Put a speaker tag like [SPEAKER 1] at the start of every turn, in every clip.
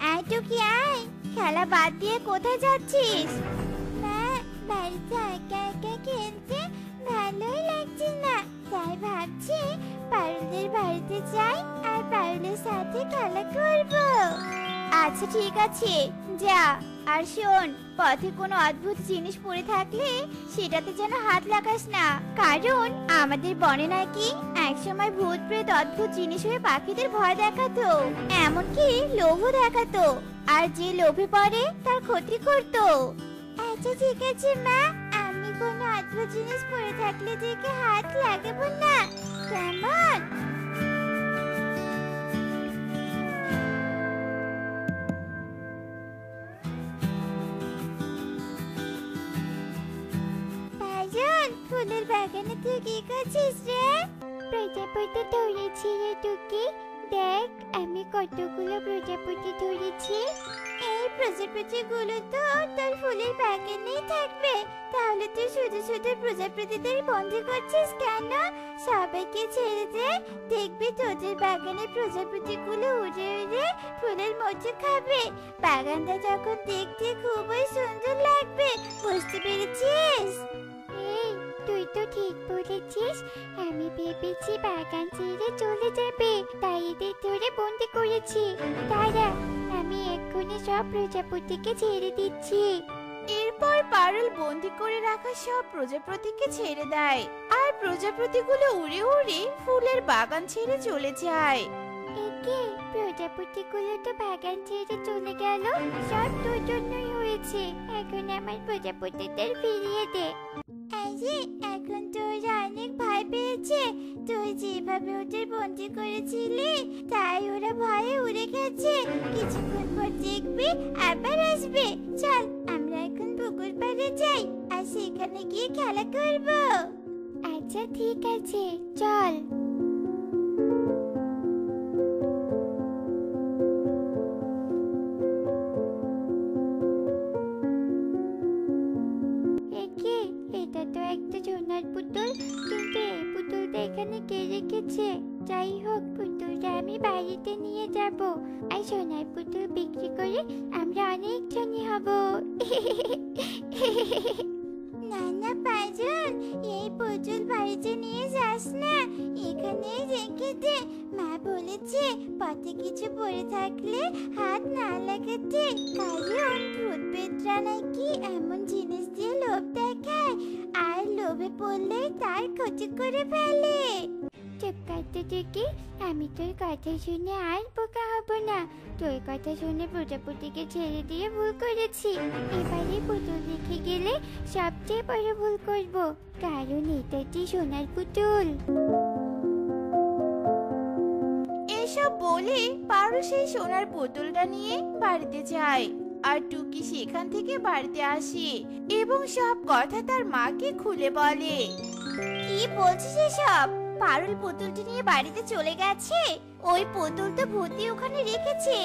[SPEAKER 1] আয় টুকি আয়, খেলা বাদ দিয়ে কোথায় যাচ্ছিস? মা, বাড়িতে একা একা খেলতে ভালোই লাগছে না, তাই ভাবছি পারুলদের বাড়িতে যাই আর পারুলের সাথে খেলা করব। আচ্ছা ঠিক আছে, যা। আর শোন, পথে কোনো অদ্ভুত জিনিস পড়ে থাকলে সেটাতে যেন হাত লাগাস না, কারণ আমাদের বনে নাকি একসময় ভূত প্রেত অদ্ভুত জিনিস হয়ে পাখিদের ভয় দেখাতো, এমনকি লোভও দেখাতো, আর যে লোভে পড়ে তার ক্ষতি করতো। আচ্ছা ঠিক আছে মা, আমি কোনো অদ্ভুত জিনিস পড়ে থাকলে দেখে হাত লাগাবো না, কেমন? ফুলের বাগানে তুই কি করছিস রে? প্রজাপতি ধরেছি রে টুকি, দেখ আমি কতগুলো প্রজাপতি ধরেছি। এই প্রজাপতি গুলো তো তোর ফুলের বাগানেই থাকবে, তাহলে তুই শুধু শুধু প্রজাপতিদের বন্দি করছিস কেন? সবাইকে ছেড়ে দে, দেখবি তোদের বাগানে প্রজাপতি গুলো উড়ে উড়ে ফুলের মধু খাবে, বাগানটা যখন দেখতে খুবই সুন্দর লাগবে, বুঝতে পেরেছিস? তুই তো ঠিক বলেছিস, আমি ভেবেছি বাগান ছেড়ে চলে যাবে, তাই এদের ধরে বন্দি করেছি। দাঁড়া, আমি এক্ষুনি সব প্রজাপতিকে ছেড়ে দিচ্ছি।
[SPEAKER 2] এরপর পারুল বন্দি করে রাখা সব প্রজাপতিকে ছেড়ে দেয়, আর প্রজাপতিগুলো উড়ে উড়ে ফুলের বাগান ছেড়ে চলে যায়।
[SPEAKER 1] একে প্রজাপতিগুলো তো বাগান ছেড়ে চলে গেল, সব তোর জন্যই হয়েছে, এখন আমার প্রজাপতিদের ফিরিয়ে দে। এখন তোরা অনেক ভয় পেয়েছে, তুই যেভাবে ওদের বন্দি করেছিলি তাই ওরা ভয়ে উড়ে গেছে, কিছুক্ষণ পর দেখবি আবার আসবে। চল আমরা এখন পুকুর পাড়ে যাই আর সেখানে গিয়ে খেলা করব। আচ্ছা ঠিক আছে, চল। এটা তো একটা সোনার পুতুল, কিন্তু এই পুতুলটা এখানে কে রেখেছে? যাই হোক, পুতুলটা আমি বাড়িতে নিয়ে যাব, আর সোনার পুতুল বিক্রি করে আমরা অনেক ধনী হব। না না পাজন, এই পুতুল বাড়িতে নিয়ে যাস না, এখানেই রেখে দে। মা বলেছে পথে কিছু পড়ে থাকলে হাত না লাগাতে, কারণ ভূত পেত্রা নাকি এমন জিনিস দিয়ে লোভ দেখায়, আর লোভে পড়লে তার ক্ষতি করে ফেলে। চুপ করতে দেখি, আমি তোর কথা শুনে আর বোকা হব না, তোর কথা শুনে প্রজাপতিকে ছেড়ে দিয়ে ভুল করেছি, এবারে পুতুল রেখে গেলে সবচেয়ে বড় ভুল করব, কারণ এটা যে সোনার পুতুল।
[SPEAKER 2] এসব বলে পারুল সেই সোনার পুতুলটা নিয়ে বাড়িতে যায়, আর টুকি সেখান থেকে বাড়িতে আসে এবং সব কথা তার মাকে খুলে বলে।
[SPEAKER 1] কি বলছিস এসব? পারুল পুতুলটি নিয়ে বাড়িতে চলে গেছে? ওই পুতুল তো ভূতি ওখানে রেখেছে।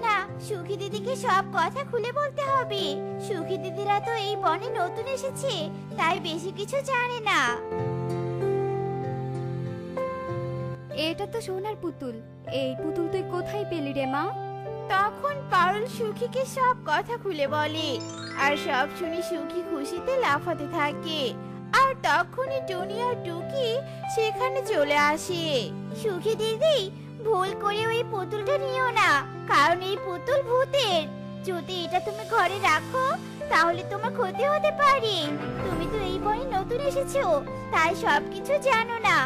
[SPEAKER 1] না, সুখী দিদিকে সব কথা খুলে বলতে হবে, সুখী দিদিরা তো এই বনে নতুন এসেছে, তাই বেশি কিছু জানে না।
[SPEAKER 3] এটা তো সোনার পুতুল, এই পুতুল তুই কোথায় পেলি রে মা?
[SPEAKER 2] তখন পারুল সুখীকে সব কথা খুলে বলে, আর সব শুনে সুখী খুশিতে লাফাতে থাকে, আর তখনই টুনি আর টুকি সেখানে চলে আসে।
[SPEAKER 1] সুখী দিদি, ভুল করে ওই পুতুলটা নিও না, কারণ এই পুতুল ভূতের, যদি এটা তুমি ঘরে রাখো তাহলে তোমার ক্ষতি হতে পারে। তুমি তো এই বনে নতুন এসেছো, তাই সবকিছু জানো না।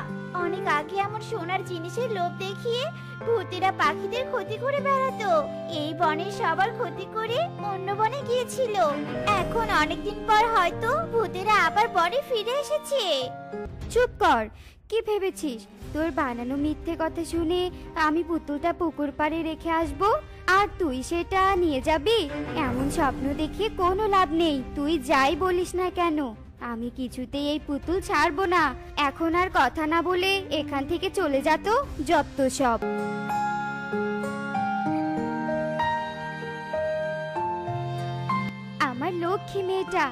[SPEAKER 1] অনেক আগে এমন সোনার জিনিসের লোভ দেখিয়ে ভূতেরা পাখিদের ক্ষতি করে বেড়াতো, এই বনের সবার ক্ষতি করে অন্য বনে গিয়েছিল। এখন অনেকদিন পর হয়তো ভূতেরা আবার বনে ফিরে এসেছে।
[SPEAKER 3] চুপ কর, কি ভেবেছিস তোর বানানো মিথ্যে কথা শুনে আমি পুতুলটা পুকুর পাড়ে রেখে আসবো আর তুই সেটা নিয়ে যাবি? এমন স্বপ্ন দেখে কোনো লাভ নেই, তুই যাই বলিস না কেন আমি কিছুতেই এই পুতুল ছাড়বো না। এখন আর কথা না বলে এখান থেকে চলে যা তো, যত সব। আমার লক্ষ্মী মেয়েটা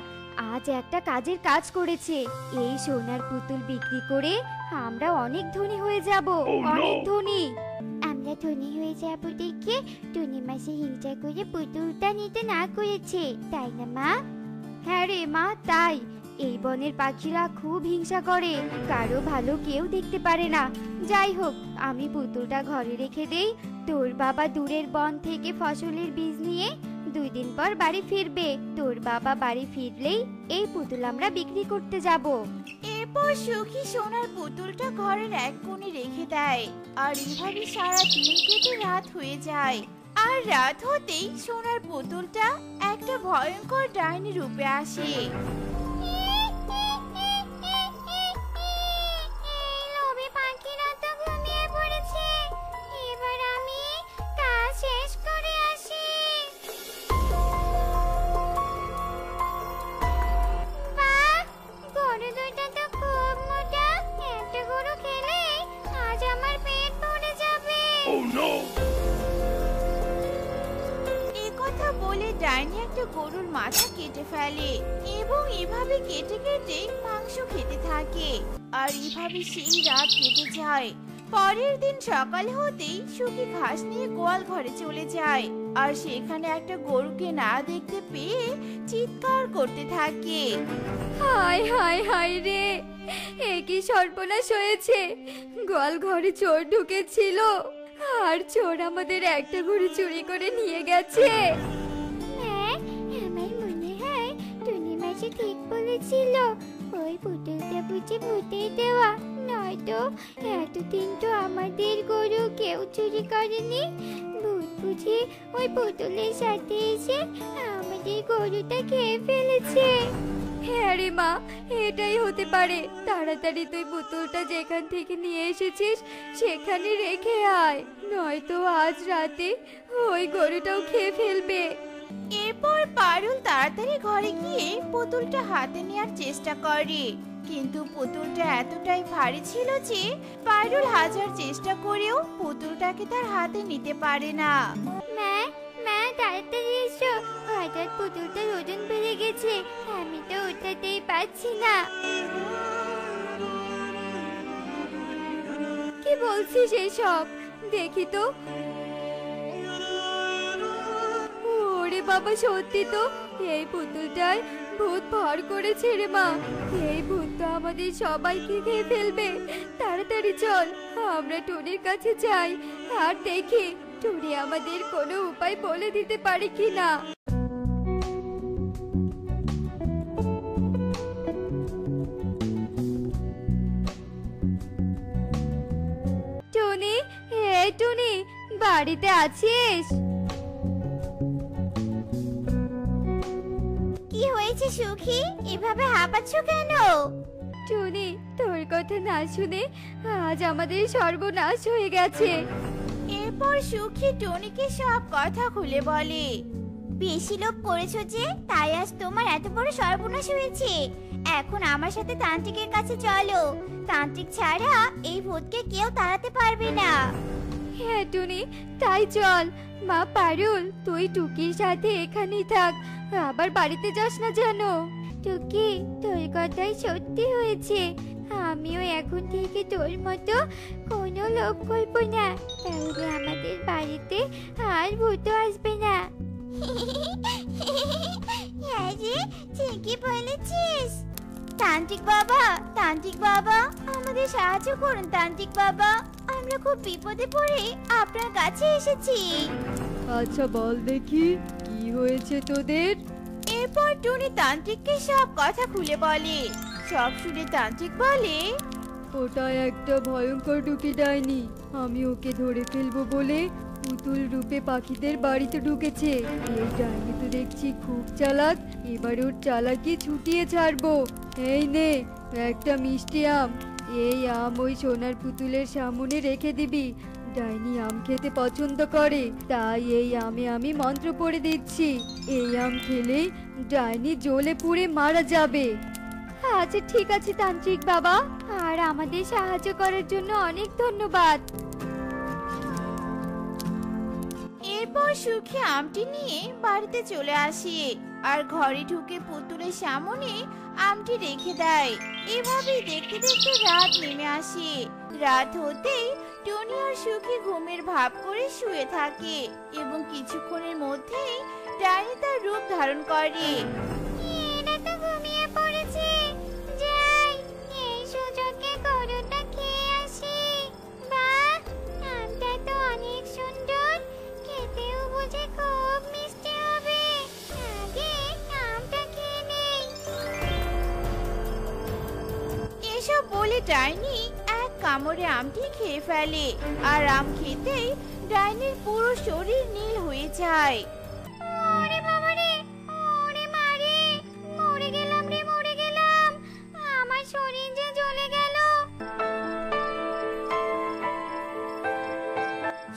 [SPEAKER 3] আজ একটা কাজের কাজ করেছে, এই সোনার পুতুল বিক্রি করে আমরা অনেক ধনী হয়ে যাব, অনেক ধনী।
[SPEAKER 1] ধনী হয়ে যাব দেখে টুনি মাসি হিংসা করে পুতুলটা নিতে না করেছে, তাই না মা?
[SPEAKER 3] হ্যাঁ রে মা, তাই। এই বনের পাখিরা খুব হিংসা করে, কারো ভালো কেউ দেখতে পারে না। যাই হোক, আমি পুতুলটা ঘরে রেখে দেই। তোর বাবা দূরের বন থেকে ফসলের বীজ নিয়ে 2 দিন পর বাড়ি ফিরবে। তোর বাবা বাড়ি ফিরলেই এই পুতুল আমরা বিক্রি করতে যাব।
[SPEAKER 2] এরপর সুখী সোনার পুতুলটা ঘরের এক কোণে রেখে দেয়। আর এইভাবে সারা দিন কেটে রাত হয়ে যায়। আর রাত হতেই সোনার পুতুলটা একটা ভয়ঙ্কর ডাইনি রূপে আসে।
[SPEAKER 1] এই লোভী পাখিরা তো ঘুমিয়ে পড়েছে, এবার আমি কাজ শেষ করে আসি। বাহ, গরু দুইটা তো খুব মোটা, একটা গরু খেলে আজ আমার পেট ভরে যাবে।
[SPEAKER 2] এই কথা বলে ডাইনি একটা গরুর মাথা কেটে ফেলে এবং এভাবে কেটে কেটে মাংস খেতে থাকে। আর এভাবে সেই রাত কেটে যায়। পরের দিন সকাল হতেই সুখী ঘাস নিয়ে গোয়াল ঘরে চলে যায়। আর সেখানে একটা গরুকে না দেখতে পেয়ে চিৎকার করতে থাকে।
[SPEAKER 3] হায় হায় হায় রে, এ কি সর্বনাশ হয়েছে! গোয়াল ঘরে চোর ঢুকেছিল, আর চোর আমাদের একটা গরু চুরি করে নিয়ে গেছে।
[SPEAKER 1] হ্যাঁ, আমার মনে হয় টুনি মাসি ঠিক বলেছিল, ওই পুতুলটা বুঝি ভূতের দেওয়া, নয়তো এতদিন তো আমাদের গরু কেউ চুরি করেনি। ভূত বুঝি ওই পুতুলের সাথে এসে আমাদের গরুটা খেয়ে ফেলেছে।
[SPEAKER 3] হ্যাঁ রে মা, এটাই হতে পারে। তাড়াতাড়ি তুই পুতুলটা যেখান থেকে নিয়ে এসেছিস সেখানে রেখে আয়, নয়তো আজ রাতে ওই গরুটাও খেয়ে ফেলবে।
[SPEAKER 2] এরপর পারুল তাড়াতাড়ি ঘরে গিয়ে পুতুলটা হাতে নেওয়ার চেষ্টা করে। কিন্তু পুতুলটা এতটাই ভারী ছিল যে পারুল হাজার চেষ্টা করেও পুতুলটাকে তার হাতে নিতে পারে না।
[SPEAKER 1] মা, মা তাড়াতাড়ি এসো, হঠাৎ পুতুলটার ওজন বেড়ে গেছে, আমি তো উঠাতেই পারছি না।
[SPEAKER 3] কি বলছিস এসব? দেখি তো। ওরে বাবা, সত্যি তো, এই পুতুলটায় ভূত ভর করেছে রে মা। এই ভূত তো আমাদের সবাইকে খেয়ে ফেলবে। তাড়াতাড়ি চল, আমরা টুনির কাছে যাই আর দেখি টুনি আমাদের কোনো উপায় বলে দিতে পারে কিনা। টুনি, এই টুনি, বাড়িতে আছিস?
[SPEAKER 1] কি হয়েছে সুখী, এভাবে হাঁপাচ্ছ কেন?
[SPEAKER 3] টুনি, তোর কথা না শুনে আজ আমাদের সর্বনাশ হয়ে গেছে।
[SPEAKER 2] এরপর সুখী টনিকে সব কথা খুলে বলে।
[SPEAKER 1] বেশি লোভ করেছো যে, তাই আজ তোমার এত বড় সর্বনাশ হয়েছে। এখন আমার সাথে তান্ত্রিকের কাছে চলো, তান্ত্রিক ছাড়া এই ভূতকে কেউ তাড়াতে পারবে না।
[SPEAKER 3] হ্যাঁ টুনি, তাই চল। মা পারুল, তুই টুকির সাথে এখানেই থাক, আবার বাড়িতে যাস না যেন।
[SPEAKER 1] টুকি, তোর কথাই সত্যি হয়েছে, আমিও এখন থেকে তোর মতো কোনো লোভ করবো না, তাহলে আমাদের বাড়িতে আর ভূত আসবে না। হ্যাঁ রে, ঠিকই বলেছিস। তান্ত্রিক বাবা, তান্ত্রিক বাবা, আমাদের সাহায্য করুন তান্ত্রিক বাবা, আমরা খুব বিপদে পড়ে আপনার কাছে এসেছি।
[SPEAKER 3] আচ্ছা বল দেখি, কি হয়েছে তোদের?
[SPEAKER 2] এরপর টুনি তান্ত্রিককে সব কথা খুলে বলে। সব শুনে তান্ত্রিক বলে,
[SPEAKER 3] ওটা একটা ভয়ঙ্কর টুকি ডাইনি। আমি ওকে ধরে ফেলবো বলে পুতুল রূপে পাখিদের বাড়িতে ঢুকেছে। এই ডাইনি তো দেখছি খুব চালাক, এবার ওর চালাকি ছুটিয়ে ছাড়বো। এই নে একটা মিষ্টি আম, এই আম ওই সোনার পুতুলের সামনে রেখে দিবি। ডাইনি আম খেতে পছন্দ করে, তাই এই আমে আমি মন্ত্র পড়ে দিচ্ছি। এই আম খেলে ডাইনি জ্বলে পুড়ে মারা যাবে। আচ্ছা ঠিক আছে তান্ত্রিক বাবা, আর আমাদের সাহায্য করার জন্য অনেক ধন্যবাদ।
[SPEAKER 2] এরপর সুখী আমটি নিয়ে বাড়িতে চলে আসে আর ঘরে ঢুকে পুতুলের সামনে আমটি রেখে দেয়। এভাবেই দেখতে দেখতে রাত নেমে আসে। রাত হতেই টুনি আর সুখী ঘুমের ভাব করে শুয়ে থাকে এবং কিছুক্ষণের মধ্যেই ডাইনি তার রূপ ধারণ করে।
[SPEAKER 1] এরা তো ঘুমিয়ে পড়েছে। যাই, এই সুযোগে গরুটা খেয়ে আসি। বাহ, আমটা তো অনেক সুন্দর, খেতেও বুঝি খুব মিষ্টি হবে। আগে আমটা খেয়ে নেই।
[SPEAKER 2] এসব বলে ডাইনি এক কামড়ে আমটি খেয়ে ফেলে, আর আম খেতেই ডাইনির পুরো শরীর নীল হয়ে যায়।
[SPEAKER 1] ওরে বাবা রে, ওরে মারে, মরে গেলাম রে, মরে গেলাম। আমার শরীর যে জ্বলে গেল।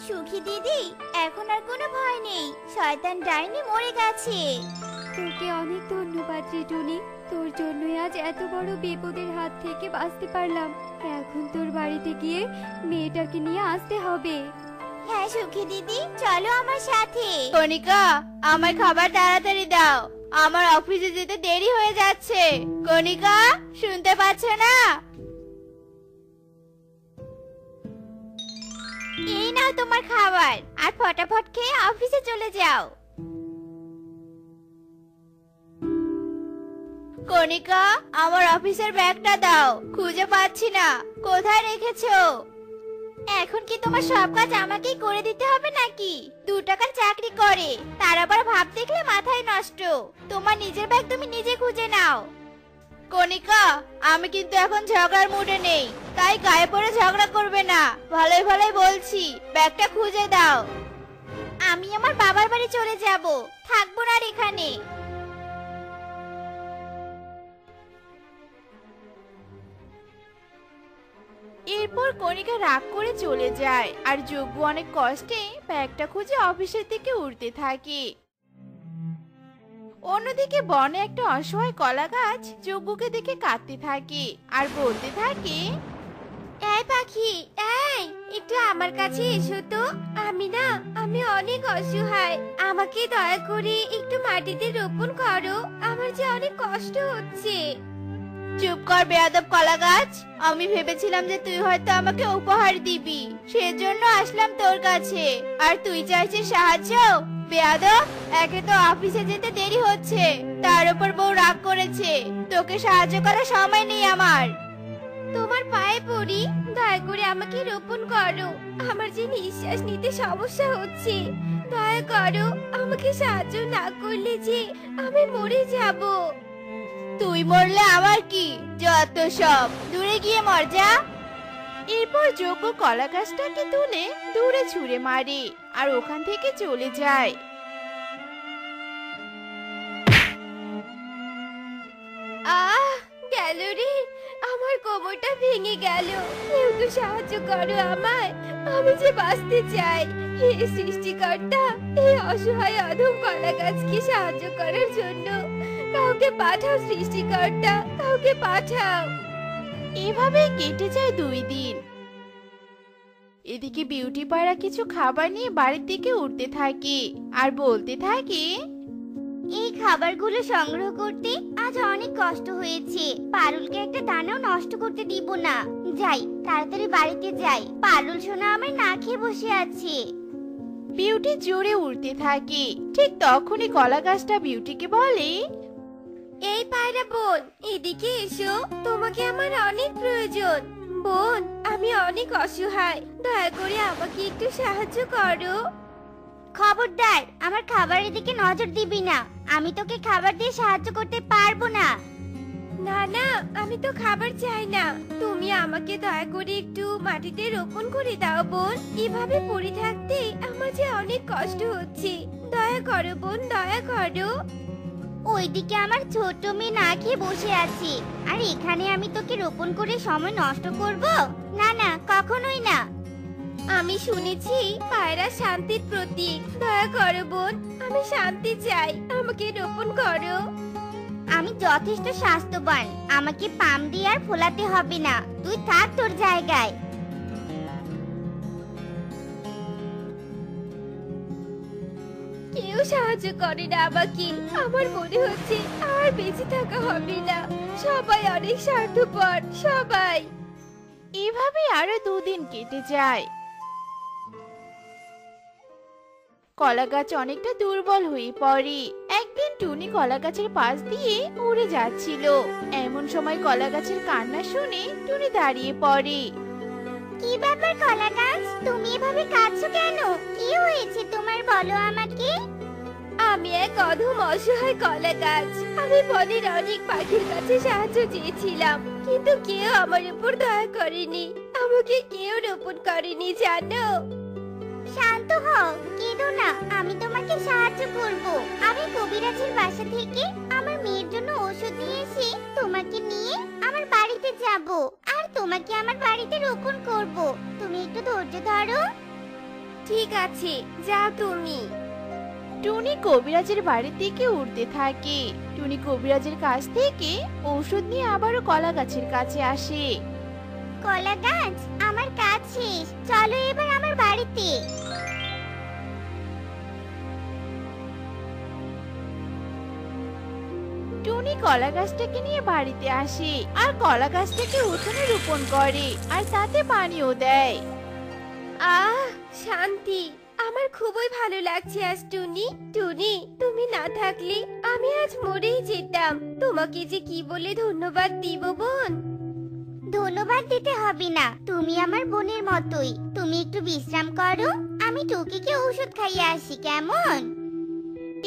[SPEAKER 2] সুখী দিদি, এখন আর কোনো ভয় নেই, শয়তান ডাইনি মরে গেছে।
[SPEAKER 3] তোকে অনেক ধন্যবাদ রে টুনি, তোর জন্যই আজ এত বড় বিপদের হাত থেকে বাঁচতে পারলাম। এখন তোর বাড়িতে গিয়ে মেয়েটাকে নিয়ে আসতে হবে।
[SPEAKER 1] হ্যাঁ সুখী দিদি, চলো আমার সাথে।
[SPEAKER 2] কণিকা, আমার খাবার তাড়াতাড়ি দাও, আমার অফিসে যেতে দেরি হয়ে যাচ্ছে। কণিকা, শুনতে পাচ্ছ না?
[SPEAKER 1] এই নাও তোমার খাবার, আর ফটাফট খেয়ে অফিসে চলে যাও।
[SPEAKER 2] কণিকা, আমার অফিসের ব্যাগটা দাও, খুঁজে পাচ্ছি না, কোথায় রেখেছো?
[SPEAKER 1] এখন কি তোমার সব কাজ আমাকেই করে দিতে হবে নাকি? 2 টাকার চাকরি করে, তার আবার ভাব দেখলে মাথায় নষ্ট। তোমার নিজের ব্যাগ তুমি নিজে খুঁজে নাও।
[SPEAKER 2] কণিকা, আমি কিন্তু এখন ঝগড়ার মুডে নেই, তাই গায়ে পড়ে ঝগড়া করবে না, ভালোই ভালোই বলছি, ব্যাগটা খুঁজে দাও।
[SPEAKER 1] আমি আমার বাবার বাড়ি চলে যাব, থাকবো না আর এখানে।
[SPEAKER 2] এরপর কণিকা রাগ করে চলে যায়, আর যজ্ঞ অনেক কষ্টে ব্যাগটা খুঁজে অফিসের দিকে উঠতে থাকে। অন্যদিকে বনে একটা অসহায় কলা গাছ যজ্ঞকে দেখে কাঁদতে থাকে আর বলতে থাকে,
[SPEAKER 1] এই পাখি, এই একটু আমার কাছে এসো তো। আমি অনেক অসহায়, আমাকে দয়া করে একটু মাটিতে রোপণ করো, আমার যে অনেক কষ্ট হচ্ছে।
[SPEAKER 2] চুপ কর বেয়াদব কলা গাছ, আমি ভেবেছিলাম যে তুই হয়তো আমাকে উপহার দিবি, সেজন্য আসলাম তোর কাছে, আর তুই চাইছিস সাহায্য? বেয়াদব, একে তো অফিসে যেতে দেরি হচ্ছে, তার উপর বউ রাগ করেছে, তোকে সাহায্য করার সময় নেই আমার।
[SPEAKER 1] তোমার পায়ে পড়ি, দয়া করে আমাকে রোপণ করো, আমার যে নিঃশ্বাস নিতে সমস্যা হচ্ছে। দয়া করো, আমাকে সাহায্য না করলে যে আমি মরে যাব।
[SPEAKER 2] তুই মরলে আমার কি, যত সব, দূরে গিয়ে মর যা। এরপর যজ্ঞ কলা গাছটাকে তুলে দূরে ছুঁড়ে মারে আর ওখান থেকে চলে যায়।
[SPEAKER 1] আহ, গেল রে, আমার কোমরটা ভেঙে গেল। কেউ তো সাহায্য করো আমায়, আমি যে বাঁচতে চাই। হে সৃষ্টিকর্তা, এই অসহায় অধম কলা গাছকে সাহায্য করার জন্য কাউকে পাঠাও সৃষ্টিকর্তা, কাউকে পাঠাও।
[SPEAKER 2] এভাবে কেটে যায় 2 দিন। এদিকে বিউটি পায়রা কিছু খাবার নিয়ে বাড়ির দিকে উঠতে থাকে আর বলতে থাকে,
[SPEAKER 1] এই খাবারগুলো সংগ্রহ করতে আজ অনেক কষ্ট হয়েছে। পারুলকে একটা দানাও নষ্ট করতে দিব না। যাই, তাড়াতাড়ি বাড়িতে যাই, পারুল সোনা আমার না খেয়ে বসে আছে।
[SPEAKER 2] বিউটি জোরে উড়তে থাকে। ঠিক তখনই কলা গাছটা বিউটিকে বলে,
[SPEAKER 1] এই পায়রা বোন, এদিকে এসো, তোমাকে আমার অনেক প্রয়োজন। বোন, আমি অনেক অসহায়, দয়া করে আমাকে একটু সাহায্য করো। খবরদার, আমার খাবারের দিকে নজর দিবি না, আমি তোকে খাবার দিয়ে সাহায্য করতে পারবো না। না না, আমি তো খাবার চাই না, তুমি আমাকে দয়া করে একটু মাটিতে রোপণ করে দাও বোন। এভাবে পড়ে থাকতে আমার যে অনেক কষ্ট হচ্ছে, দয়া করো বোন, দয়া করো। ওইদিকে আমার ছোট মেয়ে না খেয়ে বসে আছে, আর এখানে আমি তোকে রোপণ করে সময় নষ্ট করব? না না, কখনোই না। আমি শুনেছি পায়রা শান্তির প্রতীক, দয়া করো বোন, আমি শান্তি চাই, আমাকে রোপণ করো। আমি যথেষ্ট স্বাস্থ্যবান, আমাকে পাম দিয়ে আর ফোলাতে হবে না, তুই থাক তোর জায়গায়। কেউ সাহায্য করে না আমাকে, আমার মনে হচ্ছে আর বেঁচে থাকা হবে না, সবাই অনেক স্বার্থপর, সবাই।
[SPEAKER 2] এভাবে আরো 2 দিন কেটে যায়। কলা গাছ অনেকটা দুর্বল হয়ে পড়ে। একদিন টুনি কলা গাছের পাশ দিয়ে উড়ে যাচ্ছিল। এমন সময় কলা গাছের কান্না শুনে টুনি দাঁড়িয়ে পড়ে।
[SPEAKER 1] কি ব্যাপার কলা গাছ, তুমি এভাবে কাঁদছো কেন? কি হয়েছে তোমার, বলো আমাকে।
[SPEAKER 3] আমি এক অধম অসহায় কলা গাছ। আমি বনের অনেক পাখির কাছে সাহায্য চেয়েছিলাম, কিন্তু কেউ আমার উপর দয়া করেনি। আমাকে কেউ রোপণ করেনি, জানো।
[SPEAKER 1] শান্ত হও, কেঁদো না, আমি তোমাকে সাহায্য করব। আমি কবিরাজের বাসা থেকে আমার মেয়ের জন্য ওষুধ নিয়ে এসে তোমাকে নিয়ে আমার বাড়িতে যাব আর তোমাকে আমার বাড়িতে রোপণ করব। তুমি একটু ধৈর্য ধরো।
[SPEAKER 3] ঠিক আছে, যাও তুমি।
[SPEAKER 2] টুনি কবিরাজের বাড়ির দিকে উঠতে থাকে। টুনি কবিরাজের কাছ থেকে ঔষধ নিয়ে আবারও কলা গাছের কাছে আসে।
[SPEAKER 1] কলা গাছ, আমার কাজ শেষ, চলো এবার আমার বাড়িতে।
[SPEAKER 2] টুনি কলা গাছটাকে নিয়ে বাড়িতে আসে আর কলা গাছটাকে উঠোনে রোপণ করে আর তাতে পানিও দেয়।
[SPEAKER 3] আহ, শান্তি। আমার খুবই ভালো লাগছে আজ টুনি। টুনি, তুমি না থাকলে আমি আজ মরেই যেতাম। তোমাকে যে কি বলে ধন্যবাদ দিব বোন।
[SPEAKER 1] ধন্যবাদ দিতে হবে না, তুমি আমার বোনের মতোই। তুমি একটু বিশ্রাম করো, আমি টুকিকে ওষুধ খাইয়ে আসি, কেমন?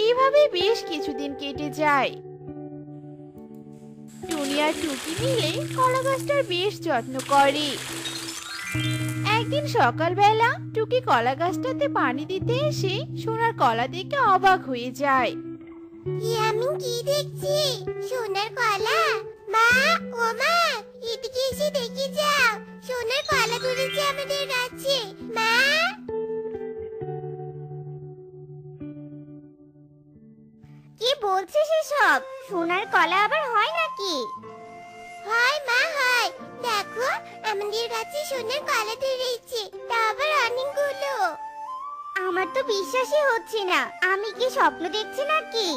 [SPEAKER 2] এইভাবে বেশ কিছুদিন কেটে যায়। টুনি আর টুকি মিলে কলা গাছটার বেশ যত্ন করে। একদিন সকালবেলা টুকি কলা গাছটাতে পানি দিতে এসে সোনার কলা দেখে অবাক হয়ে যায়।
[SPEAKER 1] আমি কি দেখছি? সোনার কলা। মা, ও মা, এদিকে এসে দেখে যাও, সোনার কলা ধরেছে আমাদের গাছে। মা, কি বলছিস এসব? সোনার কলা আবার হয় নাকি? হয় মা, হয়। দেখো, আমাদের গাছে সোনার কলা ধরেছে, তা আবার অনেকগুলো। আমার তো বিশ্বাসই হচ্ছে না, আমি কি স্বপ্ন দেখছি নাকি?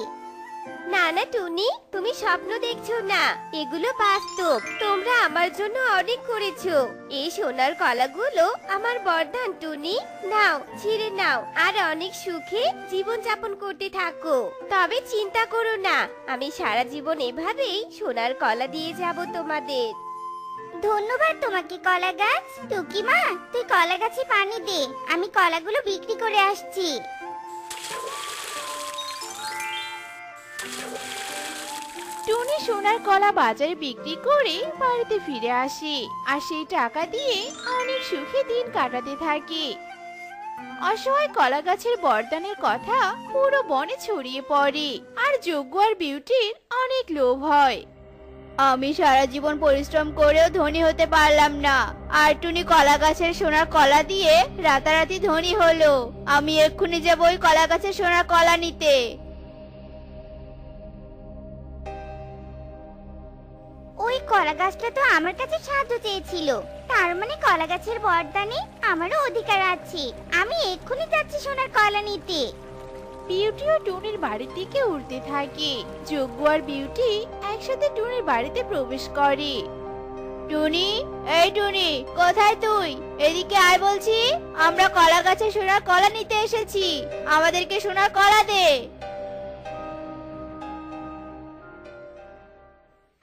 [SPEAKER 3] না না টুনি, তুমি স্বপ্ন দেখছো না, এগুলো বাস্তব। তোমরা আমার জন্য অনেক করেছো। এই সোনার কলাগুলো আমার বরদান টুনি। নাও, ছিঁড়ে নাও আর অনেক সুখে জীবন যাপন করতে থাকো। তবে চিন্তা করো না, আমি সারা জীবন এভাবেই সোনার কলা দিয়ে যাব তোমাদের।
[SPEAKER 1] ধন্যবাদ তোমাকে কলা গাছ। টুকি মা, তুই কলা গাছে পানি দে, আমি কলাগুলো বিক্রি করে আসছি।
[SPEAKER 2] টুনি সোনার কলা বাজারে বিক্রি করে বাড়িতে ফিরে আসে আর সেই টাকা দিয়ে অনেক সুখে দিন কাটাতে থাকে। অসহায় কলা গাছের বরদানের কথা পুরো বনে ছড়িয়ে পড়ে আর যজ্ঞ আর বিউটির অনেক লোভ হয়। আমি সারা জীবন পরিশ্রম করেও ধনী হতে পারলাম না, আর টুনি কলা গাছের সোনার কলা দিয়ে রাতারাতি ধনী হলো। আমি এক্ষুনি যাবো ওই কলা গাছের সোনার কলা নিতে।
[SPEAKER 1] ওই কলা গাছটা তো আমার কাছে সাহায্য চেয়েছিল, তার মানে কলা গাছের বরদানে আমারও অধিকার আছে। আমি এক্ষুনি যাচ্ছি সোনার কলা নিতে।
[SPEAKER 2] বিউটি ও টুনির বাড়ির দিকে উঠতে থাকে। যজ্ঞ আর বিউটি একসাথে টুনির বাড়িতে প্রবেশ করে। টুনি, এই টুনি, কোথায় তুই? এদিকে আয় বলছি, আমরা কলা গাছে সোনার কলা নিতে এসেছি, আমাদেরকে সোনার কলা দে।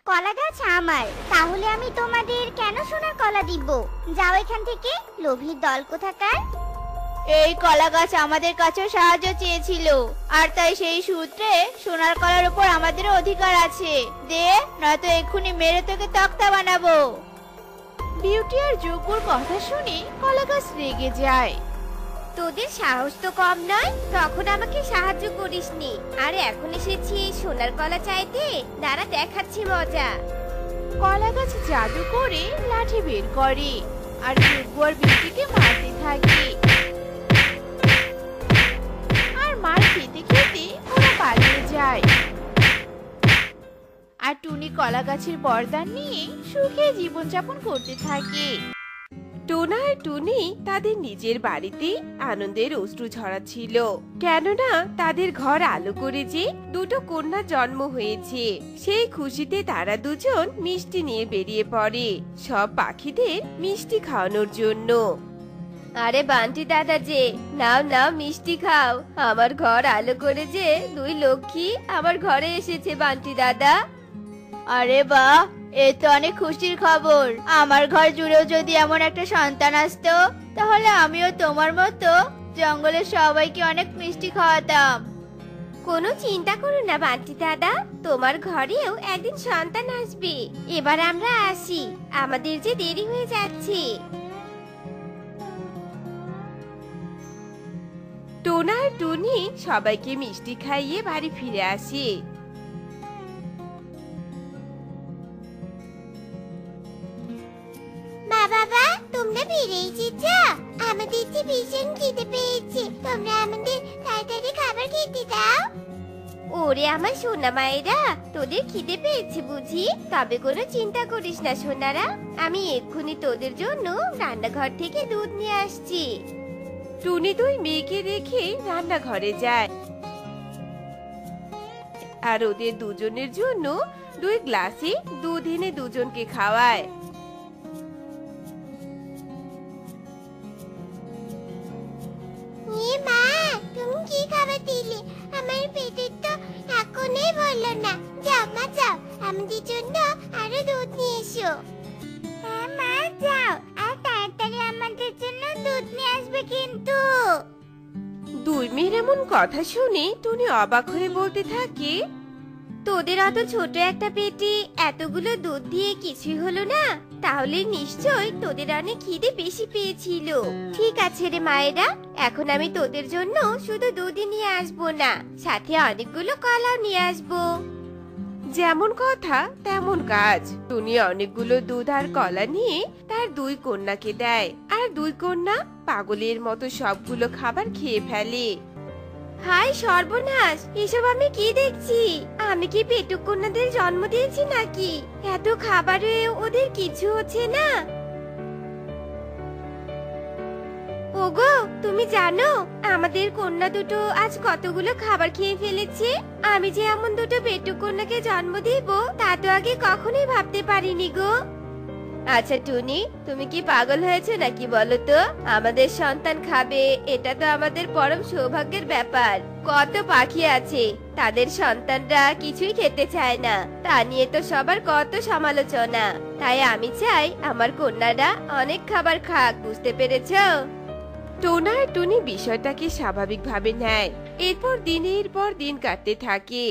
[SPEAKER 1] কলা গাছ আমার, তাহলে আমি তোমাদের কেন সোনার কলা দিব? যাও এখান থেকে, লোভীর দল কোথাকার।
[SPEAKER 2] এই কলা গাছ আমাদের কাছেও সাহায্য চেয়েছিল, আর তাই সেই সূত্রে সোনার কলার উপর আমাদেরও অধিকার আছে। দে, নয়তো এক্ষুনি মেরে তোকে তক্তা বানাবো। বিউটি আর যজ্ঞর কথা শুনে কলা গাছ রেগে যায়।
[SPEAKER 3] তোদের সাহস তো কম নয়, তখন আমাকে সাহায্য করিসনি, আর এখন এসেছি সোনার কলা চাইতে। দাঁড়া, দেখাচ্ছি মজা।
[SPEAKER 2] কলা গাছ জাদু করে লাঠি বের করে আর যজ্ঞ আর বিউটিকে মারতে থাকে। আর মার খেতে খেতে ওরা পালিয়ে যায়। আর টুনি কলা গাছের বরদান নিয়ে সুখে জীবনযাপন করতে থাকে।
[SPEAKER 4] টোনা আর টুনি তাদের নিজের বাড়িতে আনন্দের অশ্রু ঝরাচ্ছিল, কেননা তাদের ঘর আলো করে যে দুটো কন্যা জন্ম হয়েছে। সেই খুশিতে তারা দুজন মিষ্টি নিয়ে বেরিয়ে পড়ে সব পাখিদের মিষ্টি খাওয়ানোর জন্য।
[SPEAKER 3] আরে বান্টি দাদা যে, নাও নাও মিষ্টি খাও। আমার ঘর আলো করে যে দুই লক্ষ্মী আমার ঘরে এসেছে বান্টি দাদা।
[SPEAKER 2] আরে বাহ, এ তো অনেক খুশির খবর। আমার ঘর জুড়েও যদি এমন একটা সন্তান আসতো, তাহলে আমিও তোমার মতো জঙ্গলের সবাইকে অনেক মিষ্টি খাওয়াতাম।
[SPEAKER 3] কোনো চিন্তা করো না বান্টি দাদা, তোমার ঘরেও একদিন সন্তান আসবে। এবার আমরা আসি, আমাদের যে দেরি হয়ে যাচ্ছে।
[SPEAKER 4] টোনা আর টুনি সবাইকে মিষ্টি খাইয়ে বাড়ি ফিরে আসে।
[SPEAKER 1] মা বাবা, তোমরা ফিরে এসেছো? আমাদের যে ভীষণ খিদে পেয়েছে, তোমরা আমাদের তাড়াতাড়ি খাবার খেতে দাও।
[SPEAKER 3] ওরে আমার সোনা মায়েরা, তোদের খিদে পেয়েছে বুঝি? তবে কোনো চিন্তা করিস না সোনারা, আমি এক্ষুনি তোদের জন্য রান্নাঘর থেকে দুধ নিয়ে আসছি।
[SPEAKER 4] টুনি দুই মেয়েকে রেখে রান্নাঘরে যায় আর ওদের দুজনের জন্য 2 গ্লাসে দুধ এনে দুজনকে খাওয়ায়।
[SPEAKER 1] এ মা, তুমি কি খাবার দিলে? আমার পেটে তো এখনই বললো না। যাও মা যাও, আমাদের জন্য আরো দুধ নিয়ে এসো। হ্যাঁ মা যাও, আর তাড়াতাড়ি আমাদের জন্য দুধ নিয়ে আসবে কিন্তু।
[SPEAKER 4] দুই মেয়ের এমন কথা শুনে টুনি অবাক হয়ে বলতে থাকে,
[SPEAKER 3] তোদের অত ছোট একটা পেটে এতগুলো দুধ দিয়ে কিছুই হলো না? তাহলে নিশ্চয় তোদের অনেক খিদে বেশি পেয়েছিল। ঠিক আছে রে মায়েরা, এখন আমি তোদের জন্য শুধু দুধই নিয়ে আসবো না, সাথে অনেকগুলো কলাও নিয়ে আসবো।
[SPEAKER 4] যেমন কথা তেমন কাজ। টুনি অনেকগুলো দুধ আর কলা নিয়ে তার 2 কন্যাকে দেয়, আর 2 কন্যা পাগলের মতো সবগুলো খাবার খেয়ে ফেলে।
[SPEAKER 3] হায় সর্বনাশ, এসব আমি কি দেখছি? আমি কি পেটুক কন্যাদের জন্ম দিয়েছি নাকি? এত খাবারে ওদের কিছু হচ্ছে না। ওগো, তুমি জানো আমাদের কন্যা দুটো আজ কতগুলো খাবার খেয়ে ফেলেছে? আমি যে এমন দুটো পেটুক কন্যাকে জন্ম দিব তা তো আগে কখনোই ভাবতে পারিনি গো। আচ্ছা টুনি, তুমি কি পাগল হয়েছে নাকি বলো তো? আমাদের সন্তান খাবে, এটা তো আমাদের পরম সৌভাগ্যের ব্যাপার। কত পাখি আছে, তাদের সন্তানরা কিছুই খেতে চায় না, তা নিয়ে তো সবার কত সমালোচনা। তাই আমি চাই আমার কন্যারা অনেক খাবার খাক, বুঝতে পেরেছো?
[SPEAKER 4] টোনা আর টুনি বিষয়টাকে স্বাভাবিকভাবে নেয়। এরপর দিনের পর দিন কাটতে থাকে।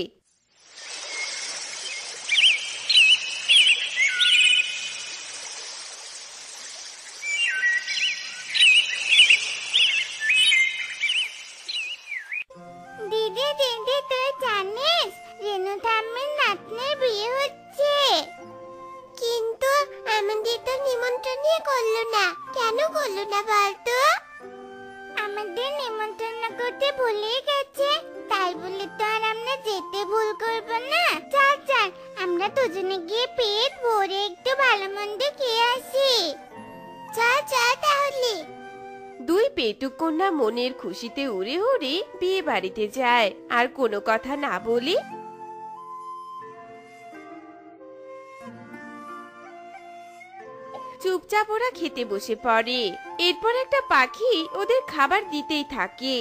[SPEAKER 1] দিদি দিদি, তুই জানিস রেনু ঠাম্মির নাতনির বিয়ে হচ্ছে? কিন্তু আমাদের তো নিমন্ত্রণই করলো না। কেন করলো না বলতো? আমাদের নিমন্ত্রণ করতে ভুলে গেছে, তাই বলে তো আর আমরা যেতে ভুল করব না। চল চল, আমরা দুজনে গিয়ে পেট ভরে একটু ভালো মন্দ খেয়ে আসি। চল চল তাহলে।
[SPEAKER 4] 2 পেটুক কন্যা মনের খুশিতে উড়ে উড়ে বিয়ে বাড়িতে যায়, আর কোনো কথা না বলে চুপচাপ ওরা খেতে বসে পড়ে। এরপর একটা পাখি ওদের খাবার দিতেই থাকে।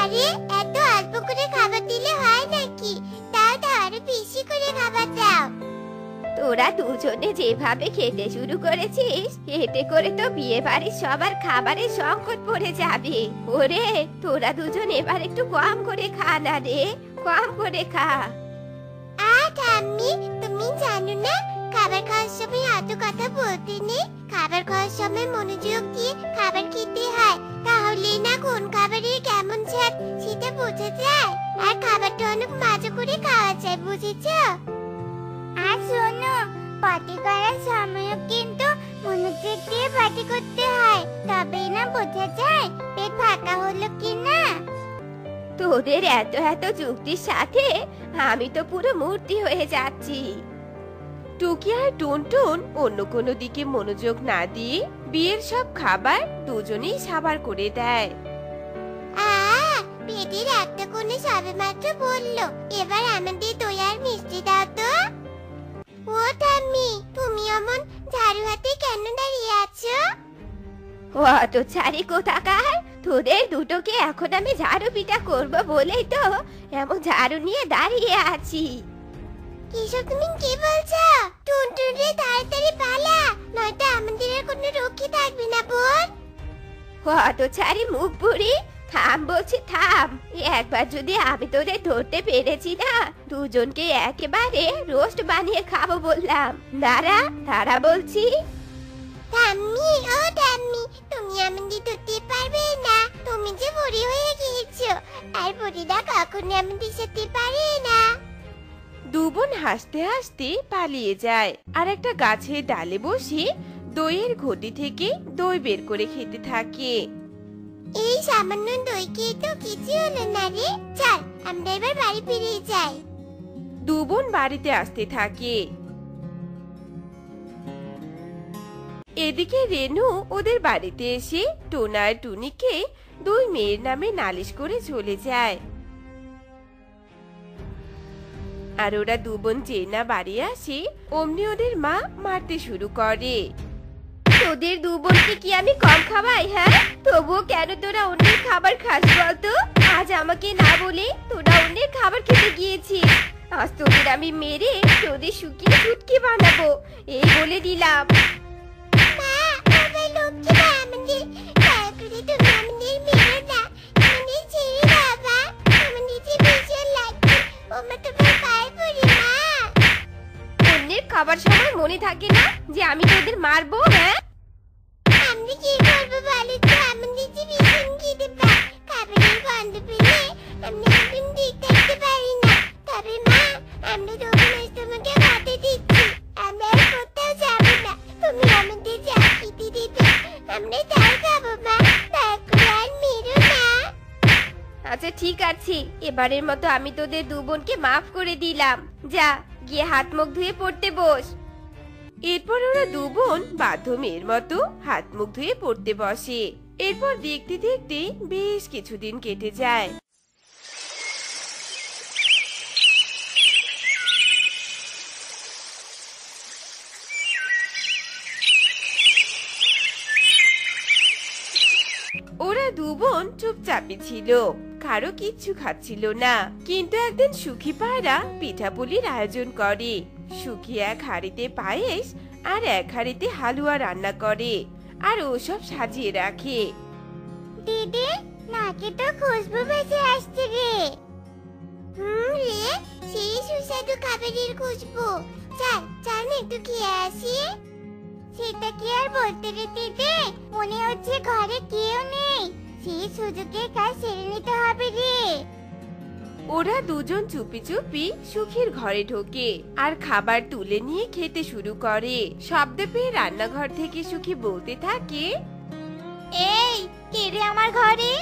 [SPEAKER 1] আরে, এত অল্প করে খাবার দিলে হয় নাকি? দাও দাও, আরো বেশি করে খাবার দাও।
[SPEAKER 3] তোরা দুজনে যেভাবে খেতে শুরু করেছিস, এতে করে তো বিয়ে বাড়ির সবার খাবারের সংকট পড়ে যাবে। ওরে, তোরা দুজন এবার একটু কম করে খা না রে, কম করে খা।
[SPEAKER 1] ঠাম্মি, তুমি জানো না খাবার খাওয়ার সময় এত কথা বলতে নেই। খাবার খাওয়ার সময় মনোযোগ দিয়ে খাবার খেতে হয়, তাহলে না কোন খাবারের কেমন স্বাদ সেটা বোঝা যায়, আর খাবারটা অনেক মজা করে খাওয়া যায়, বুঝেছো? আর শোনো, পটি করার সময়ও কিন্তু মনোযোগ দিয়ে পটি করতে হয়, তবেই না বোঝা যায় পেট ফাঁকা হলো কিনা।
[SPEAKER 3] তোদের এত এত যুক্তির সাথে আমি তো পুরো মূর্তি হয়ে যাচ্ছি।
[SPEAKER 4] টুকি আর টুনটুন অন্য কোনো দিকে মনোযোগ না দিয়ে বিয়ের সব খাবার দুজনেই সাবার করে দেয়।
[SPEAKER 1] পেটের একটা কোণে সবে মাত্র বললো, এবার আমাদের দই আর মিষ্টি দাও তো। ও ঠাম্মি, তুমি এমন ঝাড়ু হাতে কেন দাঁড়িয়ে আছো?
[SPEAKER 3] ও তো ছাড়ি কোথাকার, তোদের দুটোকে এখন আমি ঝাড়ু পিটা করবো বলেই তো এমন ঝাড়ু নিয়ে দাঁড়িয়ে আছি।
[SPEAKER 1] এসব তুমি কি বলছো? টুনটুন রে, তাড়াতাড়ি পালা, নয়তো আমাদের আর কোনো রক্ষী থাকবে না বোন।
[SPEAKER 3] ও তো ছাড়ি মুখ বুড়ি, থাম বলছি থাম। একবার যদি আমি তোদের ধরতে পেরেছি না, দুজনকে একেবারে রোস্ট বানিয়ে খাবো বললাম। দাঁড়া বলছি।
[SPEAKER 1] ঠাম্মি, ও ঠাম্মি, তুমি আমাদের ধরতে পারবে না। তুমি যে বুড়ি হয়ে গিয়েছো, আর বুড়িরা কখনো আমাদের সাথে পারে না।
[SPEAKER 4] দু বোন হাসতে হাসতে পালিয়ে যায় আর একটা গাছের ডালে বসে দইয়ের ঘটি থেকে দই বের করে খেতে থাকে।
[SPEAKER 1] এই সামান্য দই খেয়ে তো কিছু হলো না রে। চল, আমরা এবার বাড়ি ফিরে যাই।
[SPEAKER 4] দু বোন বাড়িতে আসতে থাকে। এদিকে রেনু ওদের বাড়িতে এসে টোনা আর টুনিকে দুই মেয়ের নামে নালিশ করে চলে যায়। আর ওরা দু বোন যেই না বাড়ি আসে অমনি ওদের মা মারতে শুরু করে।
[SPEAKER 3] তোদের দু বোনকে কি আমি কম খাওয়াই? হ্যাঁ, তবুও কেন তোরা অন্যের খাবার খাস বলতো? আজ আমাকে না বলে তোরা অন্যের খাবার খেতে গিয়েছিস। আজ তোদের আমি মেরে তোদের শুকিয়ে শুটকি বানাবো, এই বলে দিলাম।
[SPEAKER 1] মা, বাবা লক্ষ্মী মা আমাদের, দয়া করে তুমি আমাদের মেরো না, আমাদের ছেড়ে দাও মা, আমাদের যে ভীষণ লাগছে। ও মা, তোমার পায়ে পড়ি মা।
[SPEAKER 3] অন্যের খাবার সময় মনে থাকে না যে আমি তোদের মারবো? হ্যাঁ,
[SPEAKER 1] আমরা কি করবো বলো তো? আমাদের যে ভীষণ খিদে পায়, খাবারের গন্ধ পেলে আমরা একদম ঠিক থাকতে পারি না। তবে মা, আমরা যখন আজ তোমাকে কথা দিচ্ছি, আমরা আর কোথাও যাবো না। তুমি আমাদের যা খেতে দিবে আমরা তাই খাবো মা, দয়া করে আর মেরো না।
[SPEAKER 3] আচ্ছা ঠিক আছে, এবারের মতো আমি তোদের দু বোনকে মাফ করে দিলাম। যা গিয়ে হাত মুখ ধুয়ে পড়তে বস।
[SPEAKER 4] এরপর ওরা দু বোন বাধ্য মেয়ের মতো হাত মুখ ধুয়ে পড়তে বসে। এরপর দেখতে দেখতে বেশ কিছুদিন কেটে যায়। ওরা দু বোন চুপচাপই ছিল, কারো কিচ্ছু খাচ্ছিল না। কিন্তু একদিন সুখী পায়রা পিঠাপুলির আয়োজন করে। সুখী এক হাঁড়িতে পায়েস আর এক হাঁড়িতে হালুয়া রান্না করে আর ওসব সাজিয়ে রাখে।
[SPEAKER 1] দিদি, নাকে তো খুশবু ভেসে আসছে রে। রে, সেই সুস্বাদু খাবারের খুশবু। চল চল না একটু খেয়ে আসি। সেটা কি আর বলতে রে দিদি, মনে হচ্ছে ঘরে কেউ নেই। সেই সুযোগে কাজ সেরে নিতে হবে রে।
[SPEAKER 4] ওরা দুজন চুপি চুপি সুখীর ঘরে ঢোকে আর খাবার তুলে নিয়ে খেতে শুরু করে। শব্দ পেয়ে রান্নাঘর থেকে সুখী বলতে থাকে,
[SPEAKER 1] এই কে রে আমার ঘরে?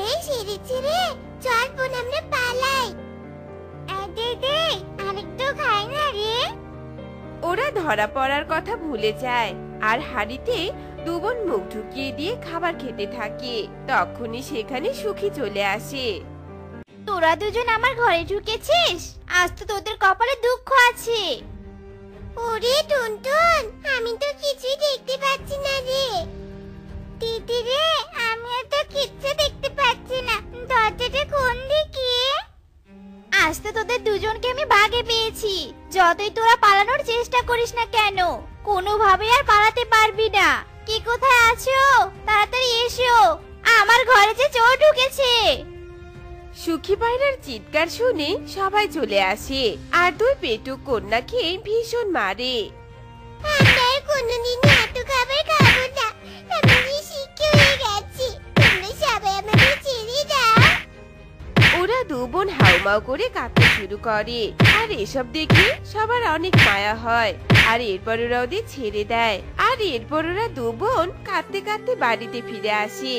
[SPEAKER 1] এই সেরেছে রে, চল বোন আমরা পালাই। দিদি, আরেকটু খাই না রে।
[SPEAKER 4] ওরা ধরা পড়ার কথা ভুলে যায় আর হাঁড়িতে দু বোন মুখ ঢুকিয়ে দিয়ে খাবার খেতে থাকে। তখনই সেখানে সুখী চলে আসে।
[SPEAKER 2] তোরা দুজন আমার ঘরে ঢুকেছিস? আজ তো তোদের কপালে দুঃখ আছে।
[SPEAKER 1] ওরে টুনটুন, আমি তো কিছুই দেখতে পাচ্ছি না রে। দিদি রে, আমিও তো কিচ্ছু দেখতে পাচ্ছি না, দরজাটা কোন দিকে?
[SPEAKER 2] আজ তো তোদের দুজনকে আমি ভাগে পেয়েছি। যতই তোরা পালানোর চেষ্টা করিস না কেন, কোনোভাবে আর পালাতে পারবি না। কে কোথায় আছো? তাড়াতাড়ি এসো, আমার ঘরে যে চোর ঢুকেছে।
[SPEAKER 4] সুখী পায়রার চিৎকার শুনে সবাই চলে আসে আর দুই পেটুক কন্যাকে ভীষণ মারে।
[SPEAKER 1] আমরা আর কোনোদিন এত খাবার খাবো না, আমি শিক্ষা হয়ে গেছি। তোমরা সবাই আমাদের ছেড়ে দাও।
[SPEAKER 4] ওরা দু বোন হাউমাউ করে কাঁদতে শুরু করে আর এসব দেখে সবার অনেক মায়া হয়। আর এরপর ওরা ওদের ছেড়ে দেয় আর এরপর ওরা দু বোন কাঁদতে কাঁদতে বাড়িতে ফিরে আসে।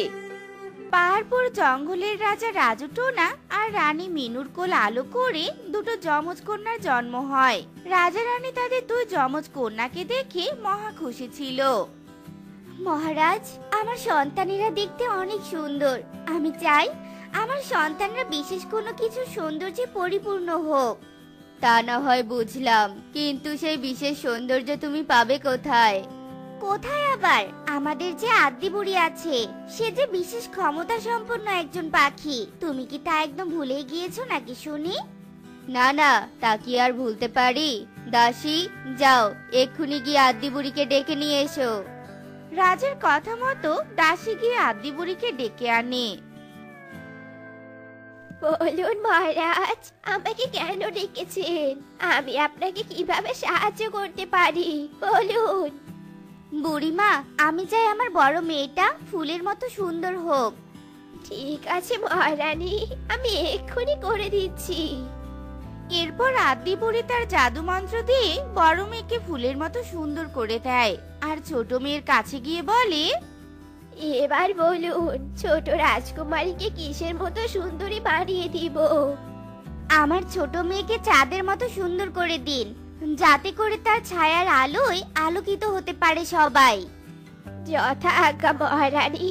[SPEAKER 2] পাহাড়পুর জঙ্গলের রাজা রাজু টোনা আর রানী মিনুর কোল আলো করে দুটো যমজ কন্যার জন্ম হয়। রাজা রানী তাদের দুই যমজ কন্যাকে দেখে মহা খুশি ছিল।
[SPEAKER 1] মহারাজ, আমার সন্তানেরা দেখতে অনেক সুন্দর। আমি চাই আমার সন্তানরা বিশেষ কোনো কিছু সৌন্দর্যে পরিপূর্ণ হোক।
[SPEAKER 3] তা না হয় বুঝলাম, কিন্তু সেই বিশেষ সৌন্দর্য তুমি পাবে কোথায়?
[SPEAKER 1] কোথায় আবার? আমাদের যে আদ্দি বুড়ি আছে, সে যে বিশেষ ক্ষমতা সম্পন্ন একজন পাখি। তুমি কি তা একদম ভুলে গিয়েছো নাকি শুনি?
[SPEAKER 3] না না, তা কি আর ভুলতে পারি? দাসী, যাও এক্ষুনি গিয়ে আদ্দি বুড়িকে ডেকে নিয়ে এসো।
[SPEAKER 2] রাজার কথা মতো দাসী গিয়ে আদ্দি বুড়িকে ডেকে আনে।
[SPEAKER 1] বলুন মহারাজ, আমাকে কেন ডেকেছেন? আমি আপনাকে কিভাবে সাহায্য করতে পারি বলুন। বুড়িমা, আমি চাই আমার বড় মেয়েটা ফুলের মতো সুন্দর হোক। ঠিক আছে মহারানী, আমি এক্ষুনি করে দিচ্ছি।
[SPEAKER 2] এরপর আদ্দি বুড়ি তার জাদু মন্ত্র দিয়ে বড় মেয়েকে ফুলের মতো সুন্দর করে দেয়, আর ছোট মেয়ের কাছে গিয়ে বলে,
[SPEAKER 1] এবার বলুন, ছোট রাজকুমারীকে কিসের মতো সুন্দরী বানিয়ে দিব? আমার ছোট মেয়েকে চাঁদের মতো সুন্দর করে দিন, যাতে করে তার ছায়ার আলোয় আলোকিত হতে পারে সবাই। যথা আজ্ঞা মহারানী।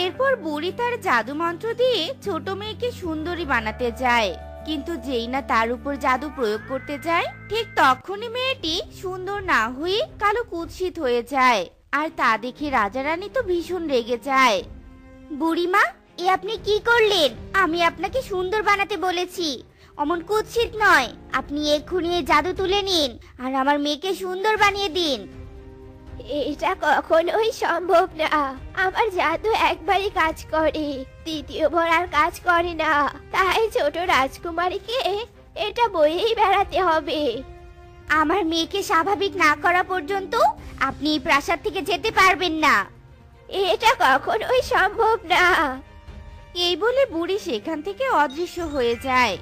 [SPEAKER 2] এরপর বুড়ি তার জাদু মন্ত্র দিয়ে ছোট মেয়েকে সুন্দরী বানাতে যায়, কিন্তু যেই না তার উপর জাদু প্রয়োগ করতে যায়, ঠিক তখনই মেয়েটি সুন্দর না হয়ে কালো কুৎসিত হয়ে যায়। আর তা দেখে রাজা রানী তো ভীষণ রেগে যায়।
[SPEAKER 1] বুড়িমা, এ আপনি কি করলেন? আমি আপনাকে সুন্দর বানাতে বলেছি, অমন কুৎসিত নয়। আপনি এক্ষুনি এই জাদু তুলে নিন আর আমার মেয়েকে সুন্দর বানিয়ে দিন। এটা কখনোই সম্ভব না। আমার জাদু একবারই কাজ করে, দ্বিতীয়বার আর কাজ করে না। তাই ছোট রাজকুমারীকে এটা বইয়েই বেড়াতে হবে। আমার মেয়েকে স্বাভাবিক না করা পর্যন্ত আপনি এই প্রাসাদ থেকে যেতে পারবেন না। এটা কখনোই সম্ভব না।
[SPEAKER 2] এই বলে বুড়ি সেখান থেকে অদৃশ্য হয়ে যায়।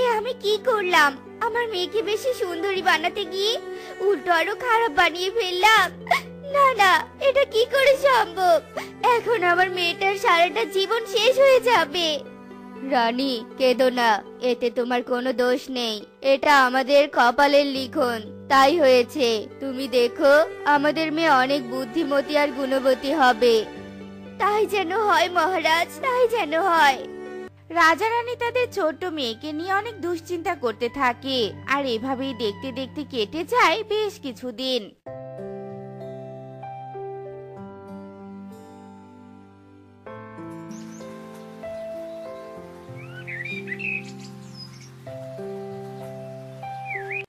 [SPEAKER 1] এ আমি কি করলাম? আমার মেয়েকে বেশি সুন্দরী বানাতে গিয়ে উল্টো আরো খারাপ বানিয়ে ফেললাম। না না, এটা কি করে সম্ভব? এখন আমার মেয়েটার সারাটা জীবন শেষ হয়ে যাবে।
[SPEAKER 3] রানী, কেঁদো না, এতে তোমার কোনো দোষ নেই। এটা আমাদের কপালের লিখন, তাই হয়েছে। তুমি দেখো, আমাদের মেয়ে অনেক বুদ্ধিমতী আর গুণবতী হবে।
[SPEAKER 1] তাই যেন হয় মহারাজ, তাই যেন হয়।
[SPEAKER 2] রাজা রানী তাদের ছোট্ট মেয়েকে নিয়ে অনেক দুশ্চিন্তা করতে থাকে, আর এভাবেই দেখতে দেখতে কেটে যায় বেশ কিছুদিন।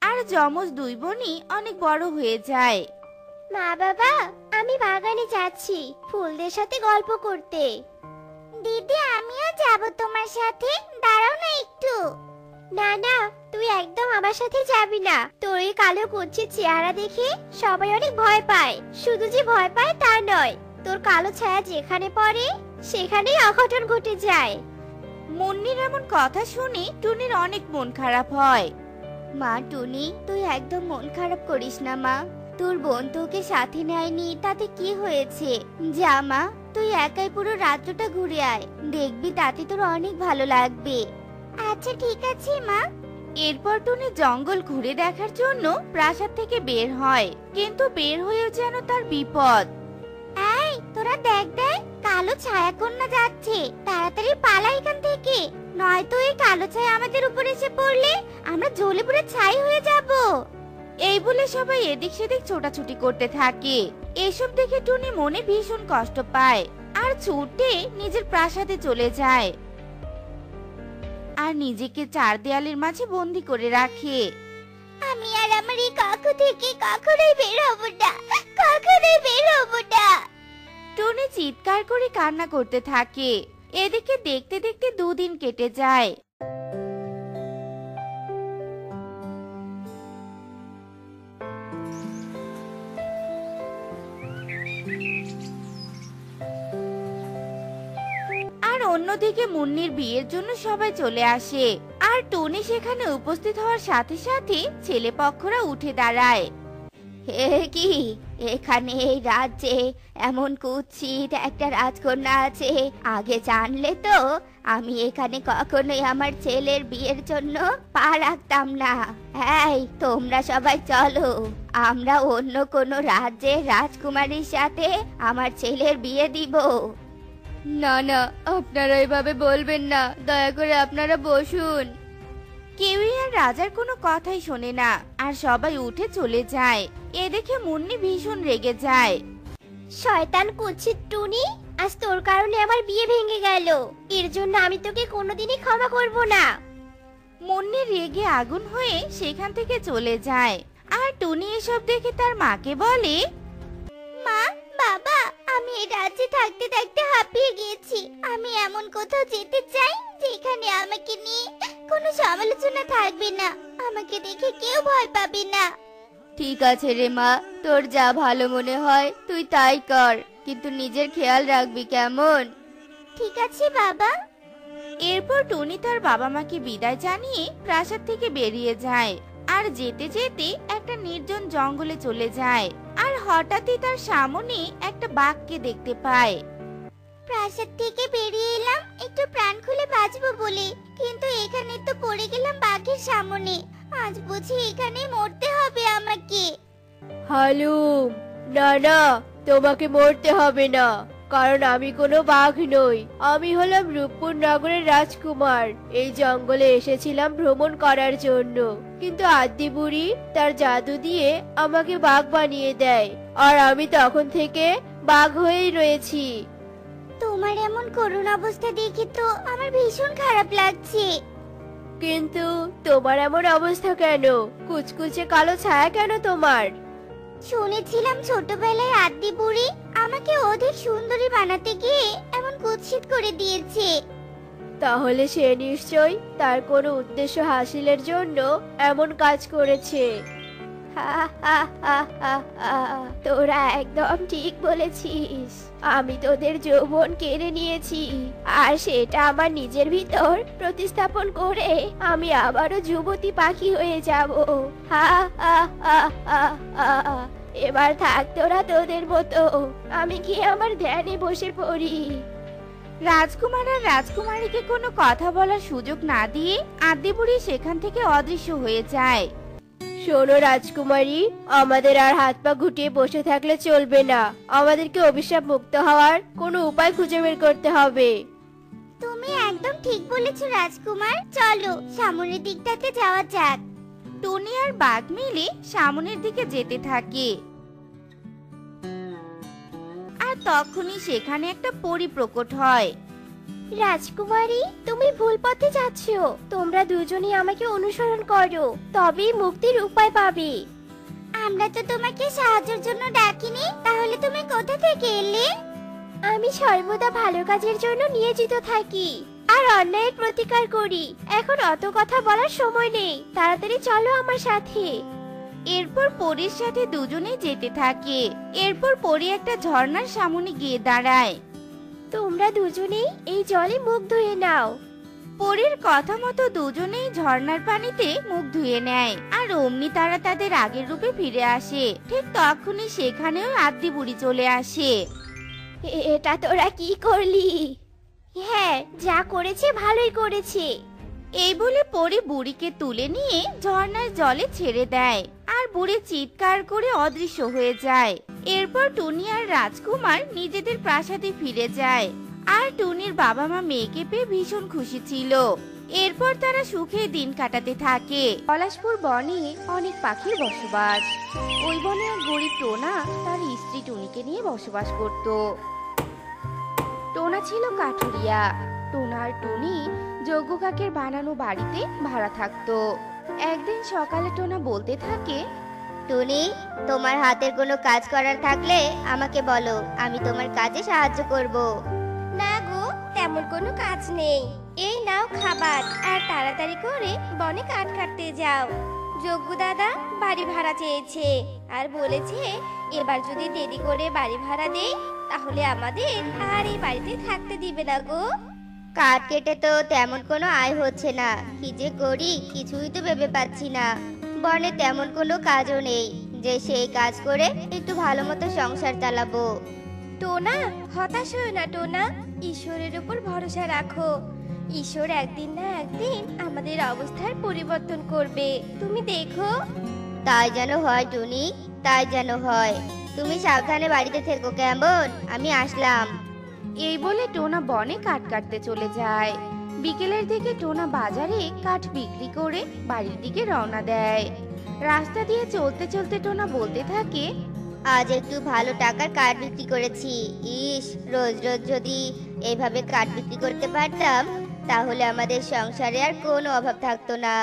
[SPEAKER 2] আর যমজ দুই বোনই অনেক বড় হয়ে যায়।
[SPEAKER 1] মা বাবা, আমি বাগানে যাচ্ছি ফুলদের সাথে গল্প করতে। দিদি, আমিও যাব তোমার সাথে। দাঁড়াও না একটু। না না, তুই একদম আমার সাথে যাবি না। তোর এই কালো কুৎসিত চেহারা দেখে সবাই অনেক ভয় পায়। শুধু যে ভয় পায় তা নয়, তোর কালো ছায়া যেখানে পড়ে সেখানেই অঘটন ঘটে যায়।
[SPEAKER 2] মুন্নির এমন কথা শুনে টুনির অনেক মন খারাপ হয়।
[SPEAKER 1] মা টুনি, তুই একদম মন খারাপ করিস না মা। তোর বোন তোকে সাথে নেয়নি, তাতে কি হয়েছে? যা মা, তুই একাই পুরো রাজ্যটা ঘুরে আয়, দেখবি তাতে তোর অনেক ভালো লাগবে। আচ্ছা ঠিক আছে মা।
[SPEAKER 2] এরপর টুনি জঙ্গল ঘুরে দেখার জন্য প্রাসাদ থেকে বের হয়, কিন্তু বের হয়েও যেন তার বিপদ।
[SPEAKER 1] এই তোরা দেখ দেখ, কালো ছায়া কন্যা যাচ্ছে। তাড়াতাড়ি পালা এখান থেকে, নয়তো এই কালো ছায়া আমাদের উপর এসে পড়লে আমরা জ্বলে পুড়ে ছাই হয়ে যাব।
[SPEAKER 2] এই বলে সবাই এদিক সেদিক ছোটাছুটি করতে থাকে। এসব দেখে টুনি মনে ভীষণ কষ্ট পায় আর ছুটে নিজের প্রাসাদে চলে যায় আর নিজেকে চার দেয়ালের মাঝে বন্দি করে রাখে।
[SPEAKER 1] আমি আর আমার এই কাকু থেকে কখনোই বের হব না, কখনোই বের হব না।
[SPEAKER 2] টুনি চিৎকার করে কান্না করতে থাকে। এদিকে দেখতে দেখতে দুদিন কেটে যায়। আর অন্যদিকে মুন্নির বিয়ের জন্য সবাই চলে আসে, আর টুনি সেখানে উপস্থিত হওয়ার সাথে সাথে ছেলে পক্ষরা উঠে দাঁড়ায়।
[SPEAKER 3] হে কি, এখানে এই রাজ্যে এমন কুৎসিত একটা রাজকন্যা আছে, আগে জানলে তো আমি এখানে কখনোই আমার ছেলের বিয়ের জন্য পা রাখতাম না। এই তোমরা সবাই চলো, আমরা অন্য কোনো রাজ্যের রাজকুমারীর সাথে আমার ছেলের বিয়ে দিব। না না, আপনারা এভাবে বলবেন না, দয়া করে আপনারা বসুন।
[SPEAKER 2] কেউই আর রাজার কোনো কথাই শোনে না, আর সবাই উঠে চলে যায়। এ দেখে মুন্নি ভীষণ রেগে যায়।
[SPEAKER 1] শয়তান কুৎসিত টুনি, আজ তোর কারণে আমার বিয়ে ভেঙে গেল। এর জন্য আমি তোকে কোনোদিনই ক্ষমা করব না।
[SPEAKER 2] মুন্নি রেগে আগুন হয়ে সেখান থেকে চলে যায়। আর টুনি এসব দেখে তার মাকে বলে,
[SPEAKER 1] মা, বাবা, আমি এই রাজ্যে থাকতে থাকতে হাঁপিয়ে গেছি। আমি এমন কোথাও যেতে চাই যেখানে আমাকে নিয়ে কোনো সমালোচনা থাকবে না, আমাকে দেখে কেউ ভয় পাবে না।
[SPEAKER 3] ঠিক আছে রে মা, তোর যা ভালো মনে হয় তুই তাই কর, কিন্তু নিজের খেয়াল রাখবি, কেমন?
[SPEAKER 1] ঠিক আছে বাবা।
[SPEAKER 2] এরপর টুনি তার বাবা মাকে বিদায় জানিয়ে প্রাসাদ থেকে বেরিয়ে যায়। আর যেতে যেতে একটা নির্জন জঙ্গলে চলে যায়। আর হঠাৎই তার সামনে একটা বাঘকে দেখতে পায়।
[SPEAKER 1] প্রাসাদ থেকে বেরিয়ে এলাম একটু প্রাণ খুলে বাঁচবো বলে, কিন্তু এখানে তো পড়ে গেলাম বাঘের সামনে। আজ বুঝি এখানে মরতে হবে আমাকে।
[SPEAKER 5] হালুম, না না, তোমাকে মরতে হবে না, কারণ আমি কোনো বাঘ নই। আমি হলাম রূপপুর নগরের রাজকুমার। এই জঙ্গলে এসেছিলাম ভ্রমণ করার জন্য, কিন্তু আদ্দি বুড়ি তার জাদু দিয়ে আমাকে বাঘ বানিয়ে দেয়, আর আমি তখন থেকে বাঘ হয়েই রয়েছি।
[SPEAKER 1] তোমার এমন করুণ অবস্থা দেখে তো আমার ভীষণ খারাপ লাগছে।
[SPEAKER 5] কিন্তু তোমার এমন অবস্থা কেন? কুচকুচে কালো ছায়া কেন তোমার?
[SPEAKER 1] শুনেছিলাম ছোটবেলায় আদ্দি বুড়ি আমাকে অধিক সুন্দরী বানাতে গিয়ে এমন কুৎসিত করে দিয়েছে।
[SPEAKER 5] তাহলে সে নিশ্চয়ই তার কোনো উদ্দেশ্য হাসিলের জন্য এমন কাজ করেছে।
[SPEAKER 3] তোরা একদম ঠিক বলেছিস, আমি তোদের যৌবন কেড়ে নিয়েছি, আর সেটা আমার নিজের ভিতর প্রতিস্থাপন করে আমি আবারও যুবতী পাখি হয়ে যাব। এবার থাক তোরা তোদের মতো, আমি কি আমার ধ্যানে বসে পড়ি।
[SPEAKER 2] রাজকুমার আর রাজকুমারীকে কোনো কথা বলার সুযোগ না দিয়ে আদ্দি বুড়ি সেখান থেকে অদৃশ্য হয়ে যায়।
[SPEAKER 5] শোনো রাজকুমারী, আমাদের আর হাত পা গুটিয়ে বসে থাকলে চলবে না। আমাদেরকে অভিশাপ মুক্ত হওয়ার কোনো উপায় খুঁজে বের করতে হবে।
[SPEAKER 1] তুমি একদম ঠিক বলেছো রাজকুমার, চলো সামনের দিকটাতে যাওয়া যাক।
[SPEAKER 2] টুনি আর বাঘ মিলে সামনের দিকে যেতে থাকে। আর তখনই সেখানে একটা পরী প্রকট হয়।
[SPEAKER 1] রাজকুমারী, তুমি ভুল পথে যাচ্ছ। তোমরা দুজনেই আমাকে অনুসরণ করো, তবেই মুক্তির উপায় পাবে। আমরা তো তোমাকে সাহায্যের জন্য ডাকিনি, তাহলে তুমি কোথা থেকে এলে? আমি সর্বদা ভালো কাজের জন্য নিয়োজিত থাকি আর অন্যায়ের প্রতিকার করি। এখন অত কথা বলার সময় নেই, তাড়াতাড়ি চলো আমার সাথে।
[SPEAKER 2] এরপর পরীর সাথে দুজনেই যেতে থাকে। এরপর পরী একটা ঝর্ণার সামনে গিয়ে দাঁড়ায়।
[SPEAKER 1] তোমরা দুজনেই এই জলে মুখ ধুয়ে নাও।
[SPEAKER 2] পরীর কথা মতো দুজনেই ঝর্ণার পানিতে মুখ ধুয়ে নেয়। আর অমনি তারা তাদের আগের রূপে ফিরে আসে। ঠিক তখনই সেখানেও আদ্দি বুড়ি চলে আসে।
[SPEAKER 1] এটা তোরা কি করলি? হ্যাঁ, যা করেছে ভালোই করেছে।
[SPEAKER 2] এই বলে পরী বুড়িকে তুলে নিয়ে ঝর্ণার জলে ছেড়ে দেয়। আর বুড়ি চিৎকার করে অদৃশ্য হয়ে যায়। এরপর টুনি আর রাজকুমার নিজেদের প্রাসাদে ফিরে যায়। আর টুনির বাবা মা মেয়েকে পেয়ে ভীষণ খুশি ছিল। এরপর তারা সুখে দিন কাটাতে থাকে।
[SPEAKER 3] পলাশপুর বনে অনেক পাখির বসবাস। ওই বনে এক গরিব টোনা তার স্ত্রী টুনিকে নিয়ে বসবাস করত। টোনা ছিল কাঠুরিয়া। টোনা আর টুনি যজ্ঞ কাকের বানানো বাড়িতে ভাড়া থাকতো। একদিন সকালে টোনা বলতে থাকে,
[SPEAKER 1] টুনি, তোমার হাতের কোনো কাজ করার থাকলে আমাকে বলো, আমি তোমার কাজে সাহায্য করব। না গো, তেমন কোনো কাজ নেই। এই নাও খাবার, আর তাড়াতাড়ি করে বনে কাঠ কাটতে যাও। যজ্ঞ দাদা বাড়ি ভাড়া চেয়েছে, আর বলেছে এবার যদি দেরি করে বাড়ি ভাড়া দেই তাহলে আমাদের আর এই বাড়িতে থাকতে দিবে না গো। কাঠ কেটে তো তেমন কোনো আয় হচ্ছে না, কি যে করি কিছুই তো ভেবে পাচ্ছি না। বনে তেমন কোনো কাজও নেই, যে সেই কাজ করে একটু ভালো মতো সংসার চালাবো।
[SPEAKER 2] টোনা, হতাশ হও না টোনা, ঈশ্বরের উপর ভরসা রাখো। ঈশ্বর একদিন না একদিন আমাদের অবস্থার পরিবর্তন করবে, তুমি দেখো।
[SPEAKER 1] তাই যেন হয় টুনি, তাই যেন হয়। তুমি সাবধানে বাড়িতে থেকো কেমন? আমি আসলাম।
[SPEAKER 2] এই বলে টোনা বনে কাঠ কাটতে চলে যায়। বিকেলের দিকে টোনা বাজারে কাঠ বিক্রি করে বাড়ির দিকে রওনা দেয়। রাস্তা দিয়ে চলতে চলতে টোনা বলতে থাকে,
[SPEAKER 1] আজ একটু ভালো টাকার কাঠ বিক্রি করেছি। ইস, রোজ রোজ যদি এইভাবে কাঠ বিক্রি করতে পারতাম তাহলে আমাদের সংসারে আর কোনো অভাব থাকতো না।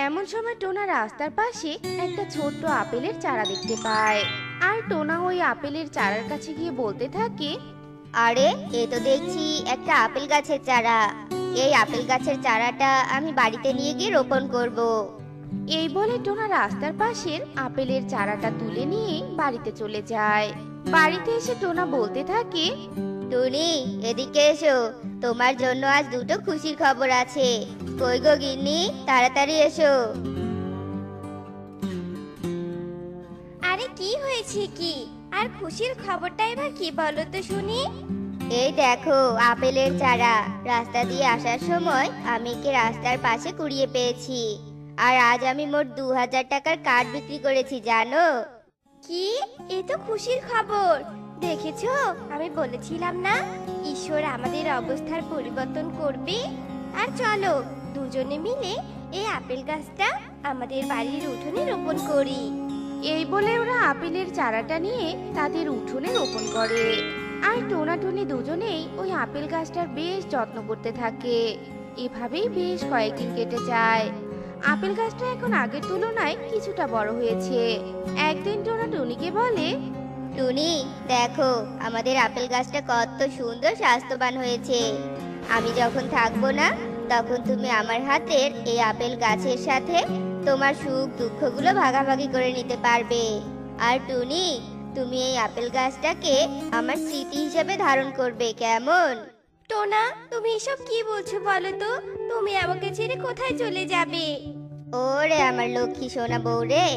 [SPEAKER 2] এমন সময় টোনা রাস্তার পাশে একটা ছোট্ট আপেলের চারা দেখতে পায়। আর টোনা ওই আপেলের চারার কাছে গিয়ে বলতে থাকে,
[SPEAKER 1] আরে এ তো দেখছি একটা আপেল গাছের চারা। এই আপেল গাছের চারাটা আমি বাড়িতে নিয়ে গিয়ে রোপণ করব।
[SPEAKER 2] এই বলে টোনা রাস্তার পাশের আপেলের চারাটা তুলে নিয়ে বাড়িতে চলে যায়। বাড়িতে এসে টোনা বলতে থাকে,
[SPEAKER 1] টুনি, এদিকে এসো, তোমার জন্য আজ দুটো খুশির খবর আছে। কই গো গিন্নি, তাড়াতাড়ি এসো।
[SPEAKER 2] আরে কি হয়েছে কি? আর খুশির খবরটা এবার কি বলো তো শুনি।
[SPEAKER 1] এই দেখো আপেলের চারা, রাস্তা দিয়ে আসার সময় আমি একে রাস্তার পাশে কুড়িয়ে পেয়েছি। আর আজ আমি মোট 2000 টাকার কাঠ বিক্রি করেছি জানো।
[SPEAKER 2] কি? এ তো খুশির খবর। দেখেছো, আমি বলেছিলাম না ঈশ্বর আমাদের অবস্থার পরিবর্তন করবে। আর চলো দুজনে মিলে এই আপেল গাছটা আমাদের বাড়ির উঠোনে রোপণ করি। এই বলে ওরা আপেলের চারাটা নিয়ে তাদের উঠোনে রোপণ করে। আর টোনা টুনি দুজনেই ওই আপেল গাছটার বেশ যত্ন করতে থাকে। এভাবেই বেশ কয়েকদিন কেটে যায়। আপেল গাছটা এখন আগের তুলনায় কিছুটা বড় হয়েছে। একদিন টোনা টুনিকে বলে,
[SPEAKER 1] টুনি দেখো আমাদের আপেল গাছটা কত সুন্দর স্বাস্থ্যবান হয়েছে। আমি যখন থাকবো না তখন তুমি আমার হাতের এই আপেল গাছের সাথে তোমার সুখ দুঃখগুলো ভাগাভাগি করে নিতে পারবে। আর টুনি, তুমি এই আপেল গাছটাকে আমার স্মৃতি হিসেবে ধারণ করবে কেমন?
[SPEAKER 2] টোনা, তুমি এসব কি বলছো বলো তো? তুমি আমাকে ছেড়ে কোথায় চলে যাবে?
[SPEAKER 1] ওরে আমার লক্ষ্মী সোনা বউ রে,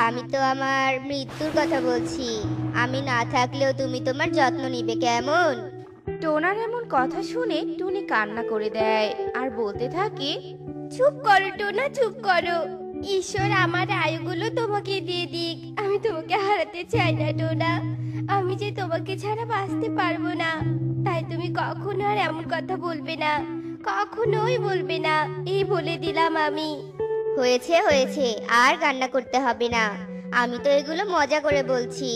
[SPEAKER 1] আমি তো আমার মৃত্যুর কথা বলছি। আমি না থাকলেও তুমি তোমার যত্ন নিবে কেমন?
[SPEAKER 2] টোনার এমন কথা শুনে টুনি কান্না করে দেয় আর বলতে থাকে, চুপ করো টোনা, চুপ করো। ঈশ্বর আমার আয়ুগুলো তোমাকে দিয়ে দিক, আমি তোমাকে হারাতে চাই না টোনা। আমি যে তোমাকে ছাড়া বাঁচতে পারবো না, তাই তুমি কখনো আর এমন কথা বলবে না, কখনোই বলবে না, এই বলে দিলাম আমি।
[SPEAKER 1] হয়েছে হয়েছে, আর কান্না করতে হবে না। আমি তো এগুলো মজা করে বলছি।